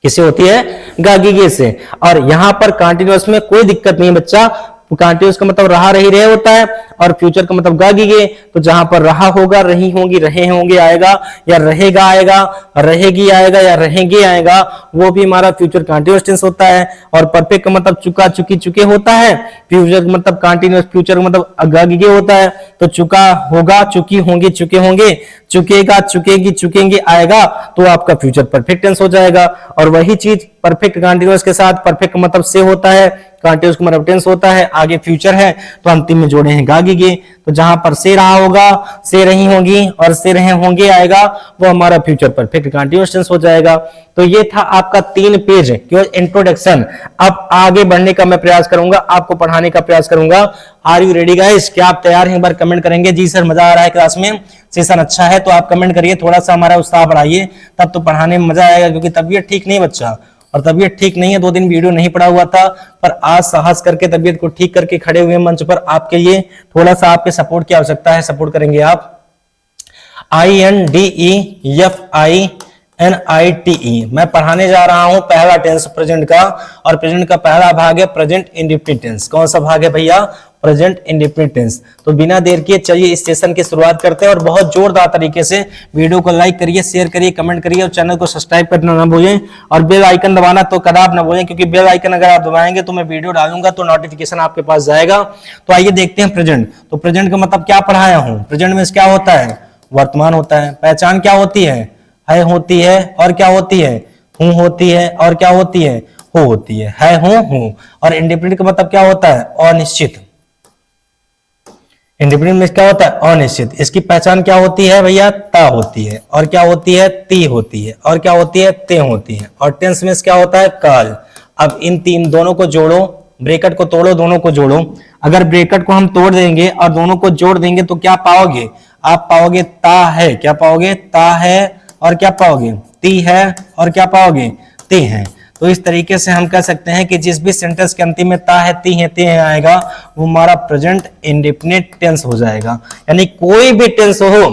किसे होती है, ग गी गे से। और यहां पर कंटीन्यूअस में कोई दिक्कत नहीं है बच्चा, कंटीन्यूअस का मतलब रहा रही रहे होता है और फ्यूचर का मतलब गा गे, तो जहां पर रहा होगा, रही होंगी, रहे होंगे आएगा, या रहेगा आएगा, रहेगी आएगा, या रहेंगे आएगा, वो भी हमारा फ्यूचर कंटीन्यूअस टेंस होता है। और परफेक्ट का मतलब चुका चुकी चुके होता है, फ्यूचर का मतलब कंटीन्यूअस, फ्यूचर का मतलब गा गे होता है, तो चुका होगा, चुकी होंगी, चुके होंगे, चुकेगा, चुकेगी, चुकेंगे आएगा, तो आपका फ्यूचर परफेक्ट टेंस हो जाएगा। और वही चीज परफेक्ट कंटीन्यूअस के साथ, परफेक्ट का मतलब से होता है, कंटीन्यूअस का मतलब टेंस होता है, आगे फ्यूचर है तो अंतिम में जोड़े हैं गा गे। तो जहां पर से रहा होगा, से रही होंगी और से रहे होंगे आएगा, वो हमारा फ्यूचर परफेक्ट कंटीन्यूअस टेंस हो जाएगा। तो ये था आपका 3 पेज केवल इंट्रोडक्शन। अब आगे बढ़ने का मैं प्रयास करूंगा, आपको पढ़ाने का प्रयास करूंगा। Are you ready guys? क्या आप तैयार हैं? एक बार कमेंट करेंगे जी सर मजा आ रहा है क्लास में, सेशन अच्छा है, तो आप कमेंट करिए, थोड़ा सा हमारा उत्साह बढ़ाइए, तब तो पढ़ाने में मजा आएगा। क्योंकि तबीयत ठीक नहीं बच्चा, और तबीयत ठीक नहीं है, 2 दिन वीडियो नहीं पढ़ा हुआ था, पर आज साहस करके तबीयत को ठीक करके खड़े हुए मंच पर आपके लिए। थोड़ा सा आपके सपोर्ट की आवश्यकता है, सपोर्ट करेंगे आप। INDEFINITE मैं पढ़ाने जा रहा हूं पहला टेंस प्रेजेंट का, और प्रेजेंट का पहला भाग है प्रेजेंट इंडेफिनिट टेंस। कौन सा भाग है भैया? Present indefinite tense. तो बिना देर किए चलिए इस सेशन की शुरुआत करते हैं, और बहुत जोरदार तरीके से वीडियो को लाइक करिए, शेयर करिए, कमेंट करिए, और चैनल को सब्सक्राइब करना ना भूलें, और बेल आइकन दबाना तो कदाप ना भूलें, क्योंकि बेल आइकन अगर आप दबाएंगे तो मैं वीडियो डालूंगा तो नोटिफिकेशन आपके पास जाएगा। तो आइए देखते हैं प्रेजेंट। तो प्रेजेंट का मतलब क्या पढ़ाया हूं? प्रेजेंट में क्या होता है? वर्तमान होता है। पहचान क्या होती है होती है, और क्या होती है? हूं होती है, और क्या होती है? हो होती है हूं। और इंडिपेंडेंट का मतलब क्या होता है? अनिश्चित। इंडिपेंडेंट में क्या होता है? अनिश्चित। इसकी पहचान क्या होती है भैया? ता होती है, और क्या होती है? ती होती है, और क्या होती है? ते होती है। और टेंस में क्या होता है? काल। अब इन तीन दोनों को जोड़ो, ब्रैकेट को तोड़ो, दोनों को जोड़ो। अगर ब्रैकेट को हम तोड़ देंगे और दोनों को जोड़ देंगे तो क्या पाओगे? आप पाओगे ता है। क्या पाओगे? ता है। और क्या पाओगे? ती है। और क्या पाओगे? ते है। तो इस तरीके से हम कह सकते हैं कि जिस भी सेंटेंस के अंतिम में ता है, ती है, ते है आएगा, वो हमारा प्रेजेंट इंडेफिनिट टेंस हो जाएगा। यानी कोई भी टेंस हो,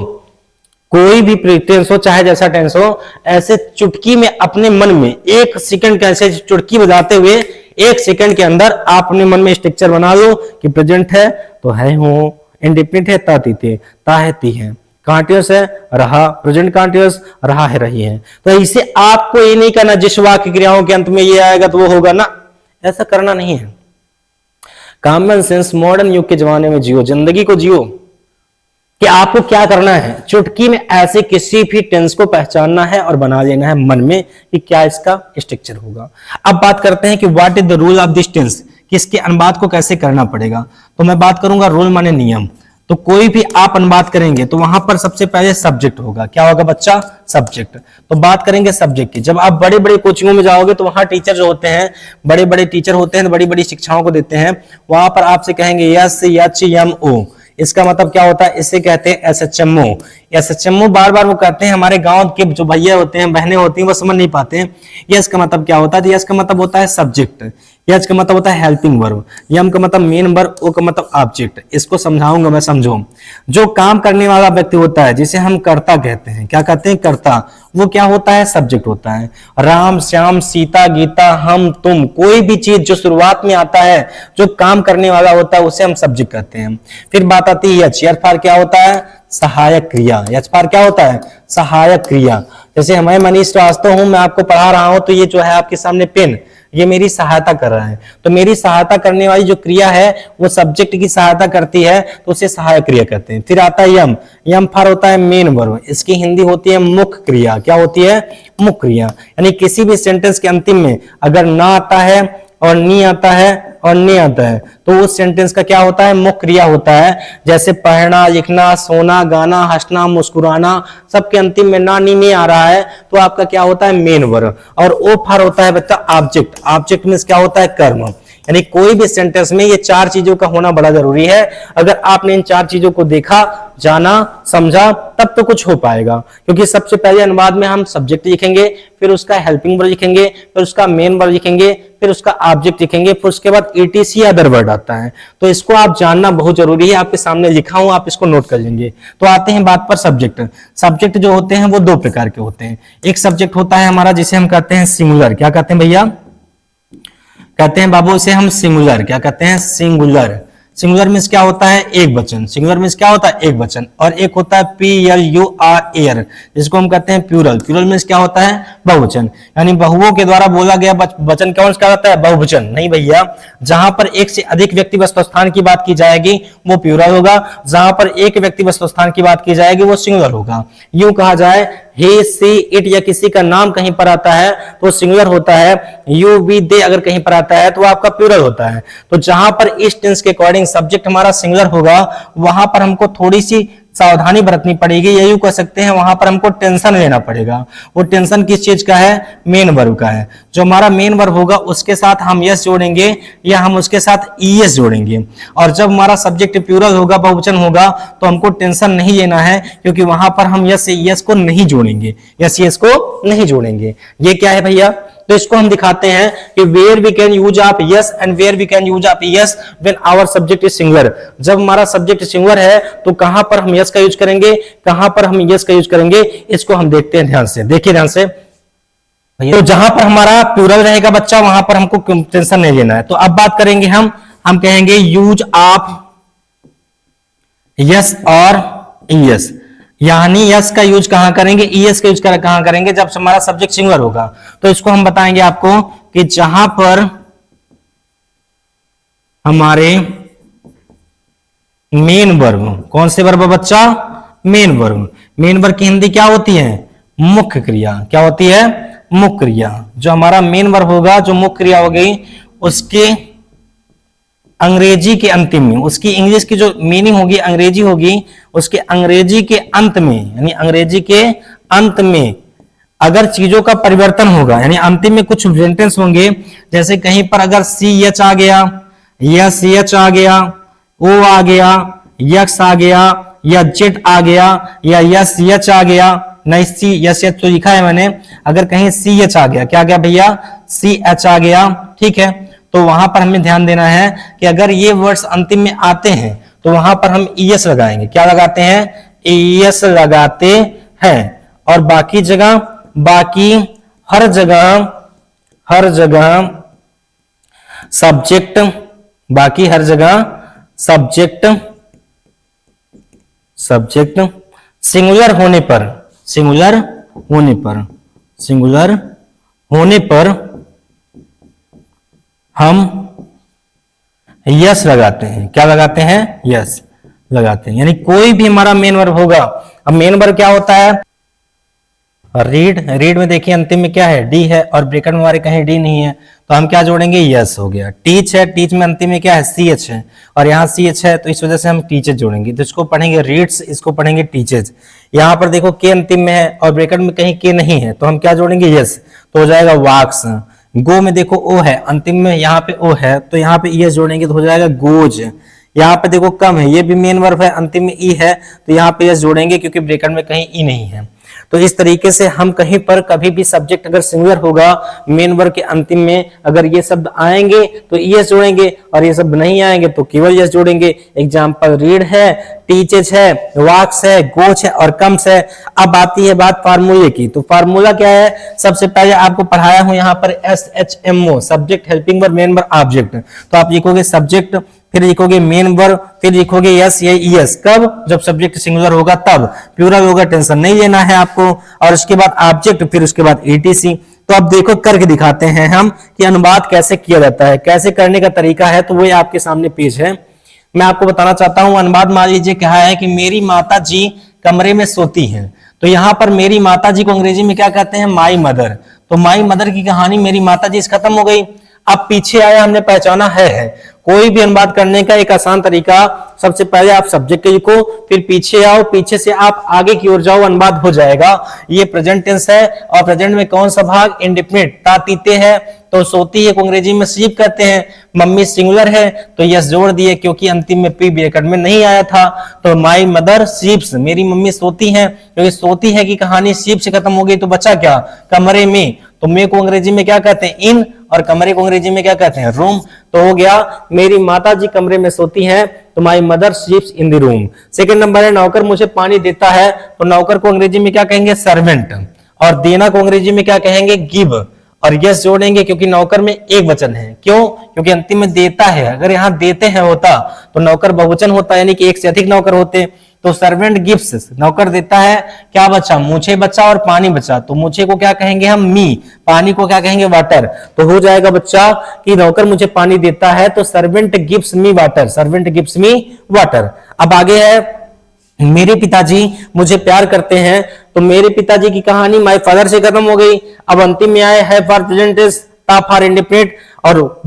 कोई भी टेंस हो, चाहे जैसा टेंस हो, ऐसे चुटकी में अपने मन में 1 सेकंड का ऐसे चुटकी बजाते हुए 1 सेकंड के अंदर आप अपने मन में स्ट्रक्चर बना लो कि प्रेजेंट है तो है, हूं, इंडेफिनिट है ता, ती, ते, ता है, ती है, कॉन्टिन्यूअस है रहा, प्रेजेंट कॉन्टिन्यूअस रहा है, रही है। तो इसे आपको ये नहीं करना जिस वाक्य क्रियाओं के अंत में ये आएगा तो वो होगा ना, ऐसा करना नहीं है। कॉमन सेंस मॉडर्न युग के जमाने में जियो, जिंदगी को जियो कि आपको क्या करना है, चुटकी में ऐसे किसी भी टेंस को पहचानना है और बना लेना है मन में कि क्या इसका स्ट्रक्चर होगा। अब बात करते हैं कि what is the rule of this tense, कि इसके अनुवाद को कैसे करना पड़ेगा। तो मैं बात करूंगा रूल माने नियम। तो कोई भी आप अनुवाद करेंगे तो वहां पर सबसे पहले सब्जेक्ट होगा। क्या होगा बच्चा? सब्जेक्ट। तो बात करेंगे सब्जेक्ट की। जब आप बड़े बड़े कोचिंगों में जाओगे तो वहां टीचर जो होते हैं, बड़े बड़े टीचर होते हैं, बड़ी बड़ी शिक्षाओं को देते हैं, वहां पर आपसे कहेंगे यस एच एम ओ। इसका मतलब क्या होता है? इसे कहते हैं एसएचएमओ। एसएचएमओ बार बार वो कहते हैं, हमारे गांव के जो भैया होते हैं, बहनें होती हैं, वो समझ नहीं पाते हैं यस का मतलब क्या होता है। यस का मतलब होता है सब्जेक्ट, यस का मतलब होता है हेल्पिंग वर्ब, यम का मतलब मेन वर्ब, ओ का मतलब ऑब्जेक्ट। इसको समझाऊंगा मैं, समझो। जो काम करने वाला व्यक्ति होता है जिसे हम कर्ता कहते हैं, क्या कहते हैं? कर्ता। वो क्या होता है? सब्जेक्ट होता है। राम, श्याम, सीता, गीता, हम, तुम, कोई भी चीज जो शुरुआत में आता है, जो काम करने वाला होता है, उसे हम सब्जेक्ट कहते हैं। फिर बात आती है यच। यच फॉर क्या होता है? सहायक क्रिया। यच फॉर क्या होता है? सहायक क्रिया। जैसे मैं मनीष श्रीवास्तव हूं, मैं आपको पढ़ा रहा हूं, तो ये जो है आपके सामने पेन, ये मेरी सहायता कर रहा है। तो मेरी सहायता करने वाली जो क्रिया है वो सब्जेक्ट की सहायता करती है, तो उसे सहायक क्रिया कहते हैं। फिर आता है यम। यम फॉर होता है मेन वर्ब। इसकी हिंदी होती है मुख्य क्रिया। क्या होती है? मुख्य क्रिया। यानी किसी भी सेंटेंस के अंतिम में अगर ना आता है और नी आता है और ने आता है तो उस सेंटेंस का क्या होता है? मुख्य क्रिया होता है। जैसे पढ़ना, लिखना, सोना, गाना, हंसना, मुस्कुराना, सबके अंतिम में ना नी में आ रहा है तो आपका क्या होता है? Main verb. और ओ फॉर होता है बच्चा ऑब्जेक्ट। ऑब्जेक्ट मींस क्या होता है? कर्म। यानी कोई भी सेंटेंस में ये 4 चीजों का होना बड़ा जरूरी है। अगर आपने इन 4 चीजों को देखा, जाना, समझा, तब तो कुछ हो पाएगा। क्योंकि सबसे पहले अनुवाद में हम सब्जेक्ट लिखेंगे, फिर उसका हेल्पिंग वर्ब लिखेंगे, फिर उसका मेन वर्ब लिखेंगे, फिर उसका ऑब्जेक्ट लिखेंगे, फिर उसके बाद ईटीसी अदर वर्ड आता है। तो इसको आप जानना बहुत जरूरी है। आपके सामने लिखा हूं, आप इसको नोट कर लेंगे। तो आते हैं बात पर सब्जेक्ट। सब्जेक्ट जो होते हैं वो 2 प्रकार के होते हैं। एक सब्जेक्ट होता है हमारा जिसे हम कहते हैं सिंगुलर। क्या कहते हैं भैया? कहते हैं बाबू उसे हम सिंगुलर। क्या कहते हैं? सिंगुलर। सिंगुलर मींस क्या होता है? एक वचन। सिंगुलर मींस क्या होता है? एक वचन। और एक होता है PLURAL, जिसको हम कहते हैं प्लूरल। प्लूरल मींस क्या होता है? बहुवचन। यानी बहुओं के द्वारा बोला गया वचन कौन सा कहलाता है? बहुवचन। नहीं भैया, जहां पर एक से अधिक व्यक्ति वस्तु स्थान की बात की जाएगी वो प्लूरल होगा, जहां पर एक व्यक्ति वस्तु स्थान की बात की जाएगी वो सिंगुलर होगा। यूं कहा जाए he, she, it या किसी का नाम कहीं पर आता है तो सिंगुलर होता है। you, we, they अगर कहीं पर आता है तो आपका प्लूरल होता है। तो जहां पर इस टेंस के अकॉर्डिंग सब्जेक्ट हमारा सिंगुलर होगा वहां पर हमको थोड़ी सी सावधानी बरतनी पड़ेगी, यही कह सकते हैं। वहां पर हमको टेंशन लेना पड़ेगा। वो टेंशन किस चीज का है? मेन वर्ब का है। जो हमारा मेन वर्ब होगा उसके साथ हम यस जोड़ेंगे या हम उसके साथ ईएस जोड़ेंगे। और जब हमारा सब्जेक्ट प्लूरल होगा, बहुवचन होगा, तो हमको टेंशन नहीं लेना है, क्योंकि वहां पर हम यस ईएस को नहीं जोड़ेंगे, यस ईएस को नहीं जोड़ेंगे। ये क्या है भैया? तो इसको हम दिखाते हैं कि where we can use of yes and where we can use of yes when our subject is singular. जब हमारा सब्जेक्ट सिंगुलर है तो कहां पर हम यस का यूज करेंगे, कहां पर हम यस का यूज करेंगे, इसको हम देखते हैं ध्यान से। देखिए ध्यान से। तो जहां पर हमारा प्लूरल रहेगा बच्चा वहां पर हमको टेंशन नहीं लेना है। तो अब बात करेंगे हम कहेंगे यूज ऑफ यस और ईएस। यानी यस का यूज कहां करेंगे, ईएस का यूज कहां करेंगे? जब हमारा सब्जेक्ट सिंगुलर होगा। तो इसको हम बताएंगे आपको कि जहां पर हमारे मेन वर्ब, कौन से वर्ब बच्चा? Main verb. मेन वर्ब की हिंदी क्या होती है? मुख्य क्रिया। क्या होती है? मुख्य क्रिया। जो हमारा मेन वर्ब होगा, जो मुख्य क्रिया हो गई, उसके अंग्रेजी के अंतिम में, उसकी इंग्लिश की जो मीनिंग होगी अंग्रेजी होगी, उसके अंग्रेजी के अंत में, यानी अंग्रेजी के अंत में अगर चीजों का परिवर्तन होगा, यानी अंतिम में कुछ सेंटेंस होंगे, जैसे कहीं पर अगर सी एच आ गया, या सी एच आ गया, ओ आ गया, यक्स आ गया, या जेड आ गया, या यस एच आ गया, नहीं सी यस एच तो लिखा है मैंने, अगर कहीं सी एच आ गया, क्या गया भैया, सी एच आ गया, ठीक है, तो वहां पर हमें ध्यान देना है कि अगर ये वर्ड्स अंतिम में आते हैं तो वहां पर हम ईएस लगाएंगे। क्या लगाते हैं, ईएस लगाते हैं। और बाकी जगह, बाकी हर जगह सब्जेक्ट, बाकी हर जगह सब्जेक्ट सिंगुलर होने पर हम यस लगाते हैं। क्या लगाते हैं, यस लगाते हैं। यानी कोई भी हमारा मेन वर्ब होगा, अब मेन वर्ब क्या होता है, रीड में देखिए अंतिम में क्या है, डी है, और ब्रैकेट में हमारे कहीं डी नहीं है, तो हम क्या जोड़ेंगे, यस हो गया। टीच है, टीच में अंतिम में क्या है, सी एच है, और यहाँ सी एच है, तो इस वजह से हम टीचर जोड़ेंगे, तो इसको पढ़ेंगे रीड्स, इसको पढ़ेंगे टीचर्स। यहाँ पर देखो के अंतिम में है और ब्रैकेट में कहीं के नहीं है, तो हम क्या जोड़ेंगे, यस, तो हो जाएगा वाक्स। गो में देखो ओ है, अंतिम में यहाँ पे ओ है, तो यहाँ पे यस जोड़ेंगे तो हो जाएगा गोज। यहाँ पे देखो कम है, ये भी मेन वर्ब है, अंतिम में ई है, तो यहाँ पे यस जोड़ेंगे क्योंकि ब्रैकेट में कहीं ई नहीं है। तो इस तरीके से हम कहीं पर कभी भी सब्जेक्ट अगर सिंगुलर होगा, मेन वर्ब के अंतिम में अगर ये शब्द आएंगे तो यस जोड़ेंगे, और ये शब्द नहीं आएंगे तो केवल यस जोड़ेंगे। एग्जाम्पल रीड है, टीचेज है, वाक्स है, गोच है और कम्स है। अब आती है बात फार्मूले की, तो फार्मूला क्या है, सबसे पहले आपको पढ़ाया हूं यहाँ पर SHMO, subject helping verb main verb object. तो आप लिखोगे सब्जेक्ट, फिर लिखोगे मेन वर्ब, फिर लिखोगे यस या ईएस। कब, जब सब्जेक्ट सिंगुलर होगा तब, प्लूरल होगा टेंशन नहीं लेना है आपको। और उसके बाद ऑब्जेक्ट, फिर उसके बाद एटीसी। तो अब देखो करके दिखाते हैं हम कि अनुवाद कैसे किया जाता है, कैसे करने का तरीका है, तो वो आपके सामने पेज है। मैं आपको बताना चाहता हूं अनुवाद। मान लीजिए क्या है कि मेरी माता जी कमरे में सोती हैं, तो यहां पर मेरी माता जी को अंग्रेजी में क्या कहते हैं, माई मदर। तो माई मदर की कहानी मेरी माता जी खत्म हो गई। अब पीछे आया, हमने पहचाना है। कोई भी अनुवाद करने का एक आसान तरीका, सबसे पहले आप सब्जेक्ट लिखो, फिर पीछे आओ, पीछे से आप आगे की ओर जाओ, अनुवाद हो जाएगा। ये प्रेजेंट टेंस है, और प्रेजेंट में कौन सा भाग, इंडेफिनिट, तातीते है, तो सोती है को अंग्रेजी में स्लीप कहते हैं। मम्मी सिंगुलर है तो यस जोड़ दिए, क्योंकि अंतिम में पी ब्रैकेट में नहीं आया था। तो माई मदर स्लीप्स, मेरी मम्मी सोती हैं, क्योंकि सोती है की कहानी स्लीप से खत्म हो गई, तो बचा क्या, कमरे में। तो मे को अंग्रेजी में क्या कहते हैं, इन, और कमरे को अंग्रेजी में क्या कहते हैं, रूम। तो हो गया मेरी माता जी कमरे में सोती हैं, तो my mother स्लीप्स in the room. Second number है नौकर मुझे पानी देता है, तो नौकर को अंग्रेजी में क्या कहेंगे, सर्वेंट, और देना को अंग्रेजी में क्या कहेंगे, गिव, और यस जोड़ेंगे क्योंकि नौकर में एक वचन है। क्यों, क्योंकि अंतिम में देता है, अगर यहाँ देते हैं होता तो नौकर बहुवचन होता, यानी कि एक से अधिक नौकर होते। तो सर्वेंट गिव्स, नौकर देता है, क्या बचा, मुझे बचा और पानी बचा। तो मुझे को क्या कहेंगे हम, मी, पानी को क्या कहेंगे, वाटर। तो हो जाएगा बच्चा कि नौकर मुझे पानी देता है, तो servant gives me water, servant gives me water. अब आगे है मेरे पिताजी मुझे प्यार करते हैं, तो मेरे पिताजी की कहानी माय फादर से खत्म हो गई। अब अंतिम में आए है फॉर प्रेजेंट टेंस, ता फॉर इंडेफिनिट, और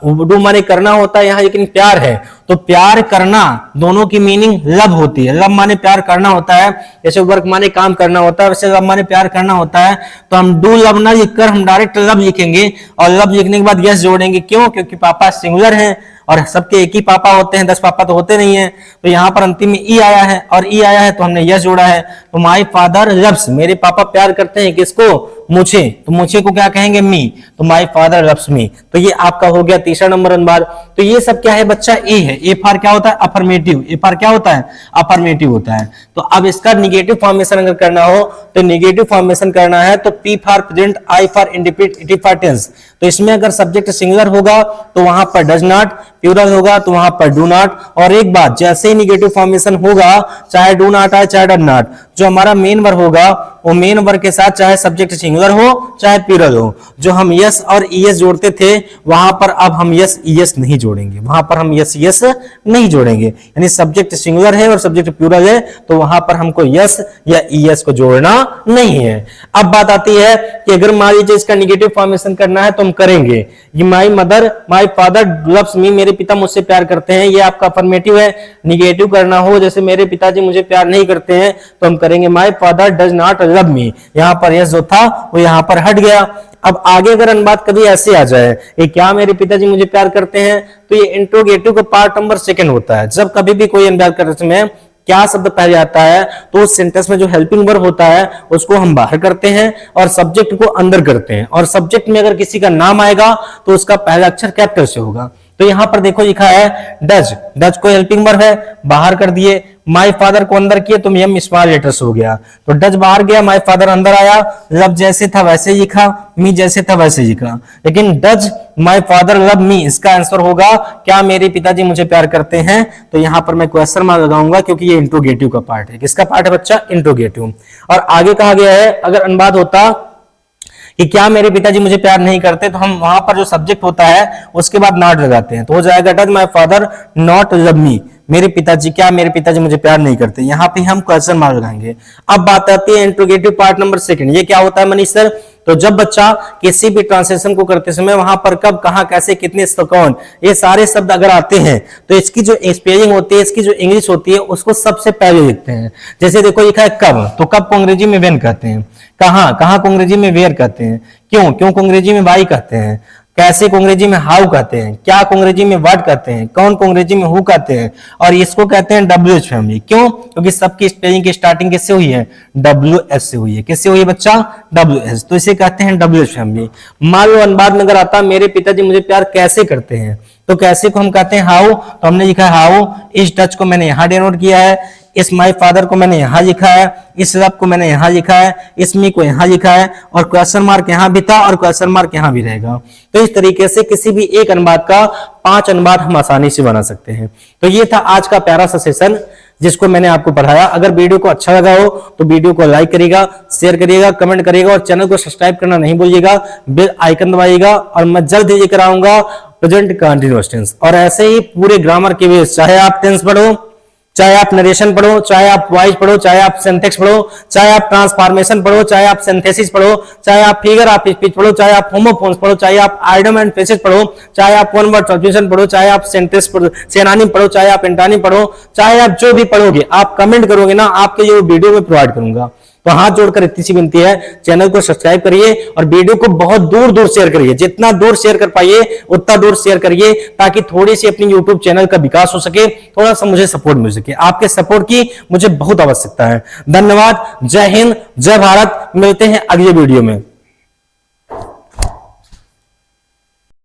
डू माने करना होता है यहाँ, लेकिन प्यार है तो प्यार करना दोनों की मीनिंग लव होती है। लव माने प्यार करना होता है, जैसे वर्क माने काम करना होता है, वैसे लव माने प्यार करना होता है। तो हम डू लव ना लिखकर हम डायरेक्ट लव लिखेंगे, और लव लिखने के बाद यस जोड़ेंगे। क्यों, क्योंकि पापा सिंगुलर हैं और सबके एक ही पापा होते हैं, 10 पापा तो होते नहीं है। तो यहाँ पर अंतिम में ई आया है, और ई आया है तो हमने यस जोड़ा है। तो माई फादर लव्स, मेरे पापा प्यार करते हैं, किसको, मुझे। तो मुझे को क्या कहेंगे, मी, तो माई फादर लव्स मी। तो ये आपका हो गया तीसरा नंबर अनुवाद। तो ये सब क्या है बच्चा, ए है। ए फॉर क्या होता है, अफर्मेटिव। ए फॉर क्या होता है, अफर्मेटिव होता है। तो अब इसका निगेटिव फॉर्मेशन अगर करना हो, तो निगेटिव फॉर्मेशन करना है तो P for present, I for indefinite, T for tense. तो इसमें अगर सब्जेक्ट सिंगुलर होगा तो वहां पर डज नॉट, प्लूरल होगा तो वहां पर डू नॉट। और एक बात, जैसे ही निगेटिव फॉर्मेशन होगा, चाहे डू नॉट आए चाहे डज नॉट, जो हमारा मेन वर्ब होगा वो मेन वर्ब के साथ चाहे सब्जेक्ट सिंगुलर सिंगुलर हो चाहे प्लूरल हो, जो हम यस और ईएस जोड़ते थे वहां पर अब हम यस ईएस नहीं जोड़ेंगे, वहां पर हम यस ईएस नहीं जोड़ेंगे। यानी सब्जेक्ट सिंगुलर है और सब्जेक्ट प्लूरल है तो वहां पर हमको यस या ईएस को जोड़ना नहीं है। अब बात आती है कि अगर मान लीजिए इसका निगेटिव फॉर्मेशन करना है तो हम करेंगे। ये my mother my father loves me, मेरे पिता मुझसे प्यार करते हैं, ये आपका अफर्मेटिव है। निगेटिव करना हो जैसे मेरे पिताजी मुझे प्यार नहीं करते हैं तो हम करेंगे my father does not love me. यहां पर यस जो था वो यहां पर हट गया। अब आगे अगर अनुबाद कभी ऐसे आ जाए कि क्या मेरे पिताजी मुझे प्यार करते हैं, तो ये इंट्रोगेटिव का पार्ट नंबर 2 होता है। जब कभी भी कोई अनुबाद करते समय क्या शब्द पहले आता है तो उस सेंटेंस में जो हेल्पिंग वर्ब होता है उसको हम बाहर करते हैं और सब्जेक्ट को अंदर करते हैं। और सब्जेक्ट में अगर किसी का नाम आएगा तो उसका पहला अक्षर कैपिटल से होगा। तो यहां पर देखो लिखा है डज, डज को हेल्पिंग वर्ब है, बाहर कर दिए। माय फादर को अंदर किए तो एम स्मॉल लेटर्स हो गया, तो डज बाहर गया, माय फादर अंदर आया। लव जैसे था वैसे ही लिखा, मी जैसे था वैसे ही लिखा, लेकिन does my father love me इसका आंसर होगा क्या मेरे पिताजी मुझे प्यार करते हैं। तो यहां पर मैं क्वेश्चन मार्क लगाऊंगा क्योंकि ये इंट्रोगेटिव का पार्ट है। किसका पार्ट है बच्चा? इंट्रोगेटिव। और आगे कहा गया है अगर अनुवाद होता कि क्या मेरे पिताजी मुझे प्यार नहीं करते तो हम वहां पर जो सब्जेक्ट होता है उसके बाद नॉट लगाते हैं तो हो जाएगा does my father not love me, मेरे पिताजी क्या मेरे पिताजी मुझे प्यार नहीं करते। यहां पे हम क्वेश्चन मार्क लगाएंगे। अब बात आती है इंट्रोगेटिव पार्ट नंबर 2। ये क्या होता है मनीष सर? तो जब बच्चा किसी भी ट्रांसलेशन को करते समय वहां पर कब कहां कैसे कितने कौन ये सारे शब्द अगर आते हैं तो इसकी जो स्पेलिंग होती है इसकी जो इंग्लिश होती है उसको सबसे पहले लिखते हैं। जैसे देखो लिखा है कब, तो कब को अंग्रेजी में व्हेन कहते हैं। कहां, कहां को अंग्रेजी में वेयर कहते हैं। क्यों, क्यों को अंग्रेजी में वाई कहते हैं। कैसे को अंग्रेजी में हाउ कहते हैं। क्या को अंग्रेजी में व्हाट कहते हैं। कौन को अंग्रेजी में हु कहते हैं। और इसको कहते हैं WH फैमिली। क्यों? क्योंकि सबकी स्पेलिंग की स्टार्टिंग किससे हुई है? WH से हुई है। किससे हुई है बच्चा? WH, तो इसे कहते हैं WH फैमिली। मान लो अनुवाद में अगर आता मेरे पिताजी मुझे प्यार कैसे करते हैं तो कैसे को हम कहते हैं हाउ, तो हमने लिखा है हाउ। इस टच को मैंने यहां डिनोट किया है, इस माय फादर को मैंने यहां लिखा है, इस लव को मैंने यहां लिखा है, इस मी को यहां लिखा है और क्वेश्चन मार्क यहां भी था और क्वेश्चन मार्क यहां भी रहेगा। तो इस तरीके से किसी भी एक अनुवाद का 5 अनुवाद हम आसानी से बना सकते हैं। तो ये था आज का प्यारा सा सेशन जिसको मैंने आपको पढ़ाया। अगर वीडियो को अच्छा लगा हो तो वीडियो को लाइक करिएगा, शेयर करिएगा, कमेंट करिएगा और चैनल को सब्सक्राइब करना नहीं भूलिएगा। बेल आइकन दबाइएगा और मैं जल्द ही लेकर आऊंगा प्रेजेंट कंटीन्यूअस टेंस और ऐसे ही पूरे ग्रामर के बेस, चाहे आप टेंस पढ़ो, चाहे आप नरेशन पढ़ो, चाहे आप वॉइस पढ़ो, चाहे आप सिंटैक्स पढ़ो, चाहे आप ट्रांसफॉर्मेशन पढ़ो, चाहे आप सिंथेसिस पढ़ो, चाहे आप फिगर ऑफ स्पीच पढ़ो, चाहे आप होमोफोन्स पढ़ो, चाहे आप आइडियम एंड फ्रेजेस पढ़ो, चाहे आप वन वर्ड ट्रांसलेशन पढ़ो, चाहे आप सेंटेंस पढ़ो, सिनोनिम पढ़ो, चाहे आप एंटोनिम पढ़ो, चाहे आप जो भी पढ़ोगे आप कमेंट करोगे ना आपके लिए वीडियो में प्रोवाइड करूंगा। तो हाथ जोड़कर इतनी सी विनती है, चैनल को सब्सक्राइब करिए और वीडियो को बहुत दूर दूर शेयर करिए। जितना दूर शेयर कर पाइए उतना दूर शेयर करिए ताकि थोड़ी सी अपनी यूट्यूब चैनल का विकास हो सके, थोड़ा सा मुझे सपोर्ट मिल सके। आपके सपोर्ट की मुझे बहुत आवश्यकता है। धन्यवाद। जय हिंद, जय भारत। मिलते हैं अगले वीडियो में।